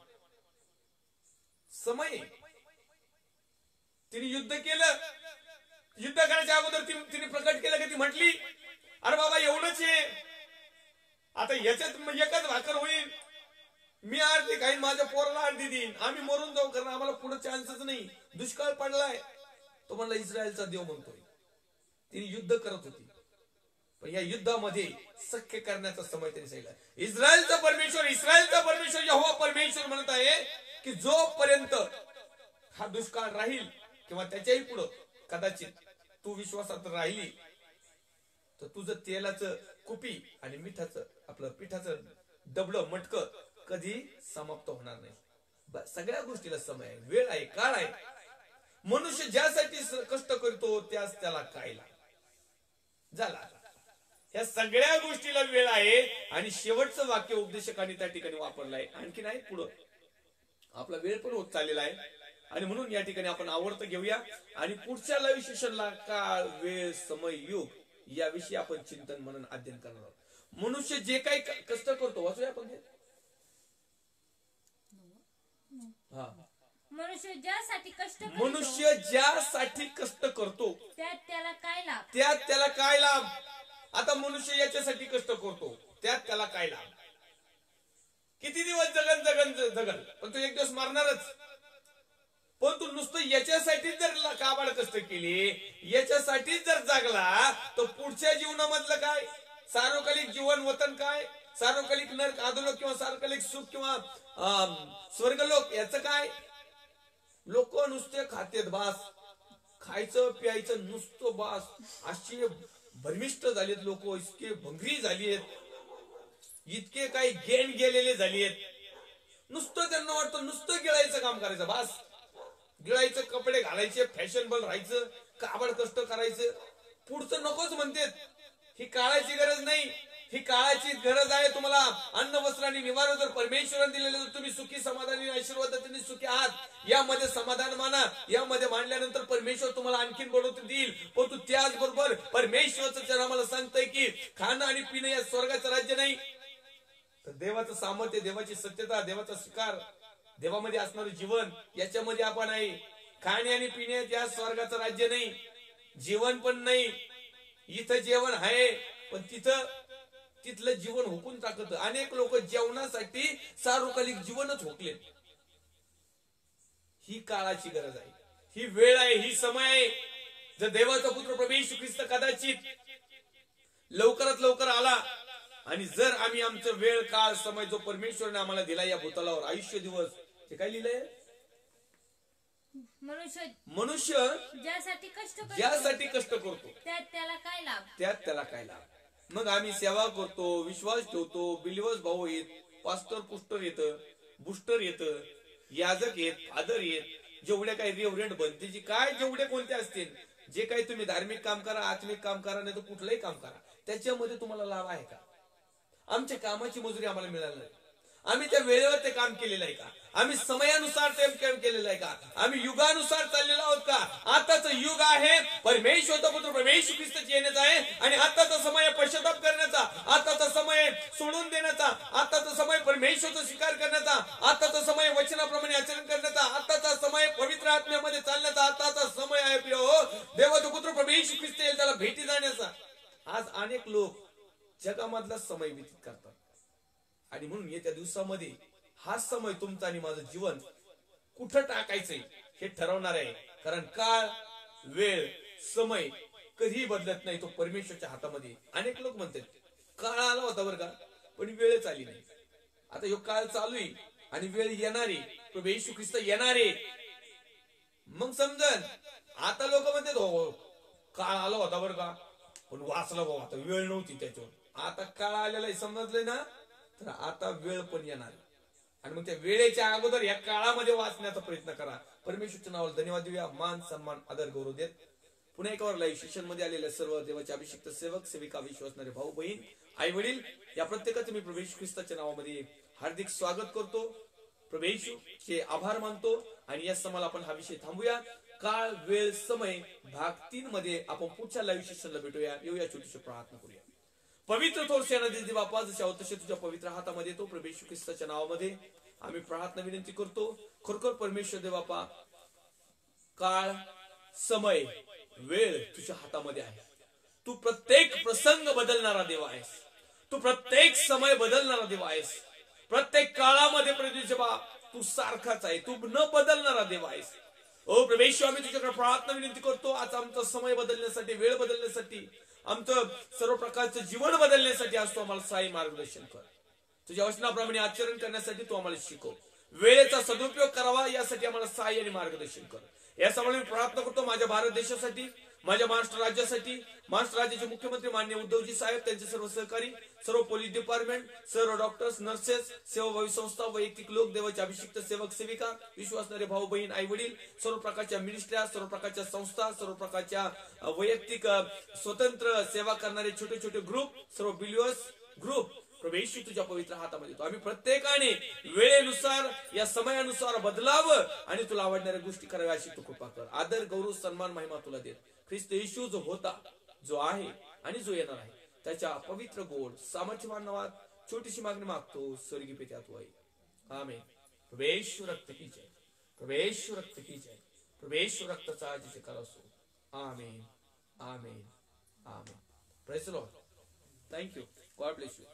S1: समय तिने युद्ध केलं. युद्ध करायच्या अगोदर तिने प्रकट केलं की ती म्हटली, अरे बाबा एवढंच आहे, आता याच्यात एकच भाकर होईल, मी अर्धी काही माझ्या पोराला अर्धी देईन, आम्ही मरून जाऊ, कारण आम्हाला पुढे चान्सच नाही, दुष्काळ पडलाय. तो म्हणला इस्रायलचा देव म्हणतोय. तिने युद्ध करत होती, पण या युद्धामध्ये सख्य करण्याचा समय त्यांनी सांगितला. इस्रायलचा परमेश्वर यहोवा परमेश्वर म्हणत आहे की जोपर्यंत हा दुष्काळ राहील किंवा त्याच्याही पुढं कदाचित तू विश्वासात राहिली तर तुझं तेलाचं कुपी आणि पिठाचं डबलं मटकं कधी समाप्त होणार नाही. सगळ्या गोष्टीला समय आहे, वेळ आहे, काळ आहे. मनुष्य ज्यासाठी कष्ट करतो त्यास त्याला काय झाला. या सगळ्या गोष्टीला वेळ आहे. आणि शेवटचं वाक्य उपदेशकांनी त्या ठिकाणी वापरलं आहे. आणखी नाही, पुढं आपला वेळ पण होत चाललेला आहे आणि म्हणून या ठिकाणी आपण आवडतं घेऊया आणि पुढच्या लाईव्ह सेशनला काळ, वेळ, समय, युग याविषयी आपण चिंतन मनन अध्ययन करणार आहोत. मनुष्य जे काही कष्ट करतो, वाचूया आपण ते.
S3: मनुष्य ज्यासाठी
S1: कष्ट करतो
S3: त्यात
S1: त्याला काय लाभ. आता मनुष्य याच्यासाठी कष्ट करतो, त्यात त्याला काय लाभ. किती दिवस जगल पण तो एक दिवस मारणारच. पण तू नुसतं याच्यासाठीच जर काबाड कष्ट केले, याच्यासाठीच जर जगला, तर पुढच्या जीवनामधलं काय, सार्वकालिक जीवन वतन काय, सार्वकालिक नरक अधोलोक किंवा सार्वकालिक सुख किंवा स्वर्गलोक याचं काय. लोक नुसते खातेत बास, खायचं प्यायचं नुसतं बास, अशी भ्रमिष्ट झालेत लोक, इतके भंगरी झालीत, इतके काही गेन गेलेले झालेत. नुसतं त्यांना वाटतं नुसतं गिळायचं काम करायचं, बास गिळायचं, कपडे घालायचे, फॅशनेबल राहायचं, काबड कष्ट करायचं, पुढचं नकोच म्हणतात. ही काळाची गरज नाही, ही काळाची गरज आहे तुम्हाला. अन्न वस्त्र आणि निवारा जर परमेश्वराने दिलेले तर तुम्ही सुखी समाधानी आशीर्वादाने सुखी आहात. यामध्ये समाधान माना. यामध्ये मांडल्यानंतर परमेश्वर तुम्हाला आणखीन बढवती देईल. पण तू त्याचबरोबर परमेश्वरचं आम्हाला सांगतंय की खाणं आणि पिणं या स्वर्गाचं राज्य नाही, तर देवाचं सामर्थ्य, देवाची सत्यता, देवाचा स्वीकार, देवामध्ये असणारं जीवन याच्यामध्ये आपण आहे. खाणे आणि पिण्यात या स्वर्गाचं राज्य नाही, जीवन पण नाही. इथं जेवण आहे पण तिथलं जीवन हुकून टाकत. अनेक लोक जेवणासाठी सार्वकालिक जीवनच हुकले. ही काळाची गरज आहे, ही वेळ आहे, ही समय आहे. जर देवाचा पुत्र प्रभू येशू ख्रिस्त कदाचित लवकरात लवकर आला आणि जर आम्ही आमचं वेळ, काळ, समय जो परमेश्वरने आम्हाला दिला या भूतलावर, आयुष्य दिवस, ते काय लिहिलंय, मनुष्य ज्यासाठी कष्ट करतो
S3: त्यात त्याला काय लाभ.
S1: मग आम्ही सेवा करतो, विश्वास ठेवतो, बिलिव्हर्स भाऊ आहेत, पास्टर पुस्टर येतं, बुस्टर येतं, याजक येत, फादर येत, जेवढ्या काही रेव्हरंड बनतेची काय जेवढे कोणते असतील, जे काही तुम्ही धार्मिक काम करा, आत्मिक काम करा, नाही तर कुठलंही काम करा, त्याच्यामध्ये तुम्हाला लाभ आहे का? आमच्या कामाची मजुरी आम्हाला मिळाली नाही. आम्ही त्या वेळेवर ते काम केलेलं आहे का? आम्ही समयानुसार ते काम केलेलं आहे का? आम्ही युगानुसार चाललेलो आहोत का? आताच युग आहे परमेश्वरचा पुत्र परमेश्वर ख्रिस्ताची येण्याचा आहे, आणि आताचा समय पश्चाताप करण्याचा, आताचा समय सोडून देण्याचा, आताचा समय परमेश्वरचा स्वीकार करण्याचा, आताचा समय वचनाप्रमाणे आचरण करण्याचा, आताचा समय पवित्र आत्म्यामध्ये चालण्याचा, आताचा समय आहे प्रिय हो देवाचा पुत्र परमेश्वर ख्रिस्त येईल त्याला भेटी जाण्याचा. आज अनेक लोक जगामधला समय व्यतीत करतात, आणि म्हणून येत्या दिवसामध्ये हा समय तुमचं आणि माझं जीवन कुठं टाकायचंय हे ठरवणार आहे. कारण काळ, वेळ, समय कधीही बदलत नाही, तो परमेश्वरच्या हातामध्ये. अनेक लोक म्हणतात काळ आला होता बरं का, पण वेळच आली नाही. आता ह्यो काळ चालू आहे आणि वेळ येणारे, परमेश्वर ख्रिस्त येणारे, मग समजन. आता लोक म्हणतात हो काळ आला होता बरं का, पण वाचला बाबा, आता वेळ नव्हती त्याच्यावर. आता काळ आलेला समजलंय ना, तर आता वेळ पण येणार, आणि मग त्या वेळेच्या अगोदर या काळामध्ये वाचण्याचा प्रयत्न करा. परमेश्वरच्या नावाला धन्यवाद देऊया, मान सन्मान आदर गौरव देत पुन्हा एकावर लाईव्ह सेशन मध्ये आलेल्या सर्व देवाचे अभिषिक्त सेवक सेविका, विश्वासणारे भाऊ बहीण, आई वडील, या प्रत्येकाचं मी प्रभू येशू ख्रिस्ताच्या नावामध्ये हार्दिक स्वागत करतो. प्रभू येशूचे आभार मानतो. आणि या समाला आपण हा विषय थांबूया. काळ, वेळ, समय भाग 3 मध्ये आपण पुढच्या लाईव्ह सेशनला भेटूया. येऊया, छोटीशी प्रार्थना करूया. पवित्र थोर सेनाधिपती बाप्पा, जसे आहोत तसे तुझ्या पवित्र हातामध्ये तो प्रभू येशू ख्रिस्ताच्या नावामध्ये आम्ही प्रार्थना विनंती करतो. खरोखर परमेश्वर देव बाप्पा, काळ, समय, वेळ तुझ्या हातामध्ये आहे. तू प्रत्येक प्रसंग बदलणारा देव आहेस. तू प्रत्येक समय बदलणारा देव आहेस. प्रत्येक काळामध्ये प्रभू तू सारखाच आहे. तू न बदलणारा देव आहेस. ओ परमेश्वर, आम्ही तुझ्याकडे प्रार्थना विनंती करतो. आज आमचा समय बदलण्यासाठी, वेळ बदलण्यासाठी, आमचं सर्व प्रकारचं जीवन बदलण्यासाठी आज तू आम्हाला सहाय्य मार्गदर्शन कर. तुझ्या वचनाप्रमाणे आचरण करण्यासाठी तू आम्हाला शिकव. वेळेचा सदुपयोग करावा यासाठी आम्हाला सहाय्य आणि मार्गदर्शन कर. यासाठी मी प्रार्थना करतो माझ्या भारत देशासाठी, माझ्या महाराष्ट्र राज्यासाठी, महाराष्ट्र राज्याचे मुख्यमंत्री माननीय उद्धवजी साहेब, त्यांचे सर्व सहकारी, सर्व पोलीस डिपार्टमेंट, सर्व डॉक्टर्स, नर्सेस, सेवाभावी संस्था, वैयक्तिक लोक, देवाचे अभिषिक्त सेवक सेविका, विश्वासणारे भाऊ बहीण, आई वडील, सर्व प्रकारच्या मिनिस्ट्र्या, सर्व प्रकारच्या संस्था, सर्व प्रकारच्या वैयक्तिक स्वतंत्र सेवा करणारे छोटे छोटे ग्रुप, सर्व बिलिव्हर्स ग्रुप, प्रभू येशू तुझ्या पवित्र हातामध्ये. आम्ही प्रत्येकाने वेळेनुसार, या समयानुसार बदलावं आणि तुला आवडणाऱ्या गोष्टी कराव्या अशी तू कृपा कर. आदर, गौरव, सन्मान, महिमा तुला देत ख्रिस्त येशू जो होता, जो आहे आणि जो येणार आहे, त्याच्या पवित्र गोड सामर्थ्यवान नावात छोटीशी मागणी मागतो, स्वर्गीय पित्या तू आहे. आमेन. प्रभू येशू रक्त की जय, प्रभू येशू रक्त की जय, प्रभू येशू रक्ताचा जयकार असो. Amen, amen, amen. Praise the lord. Thank you. God bless you.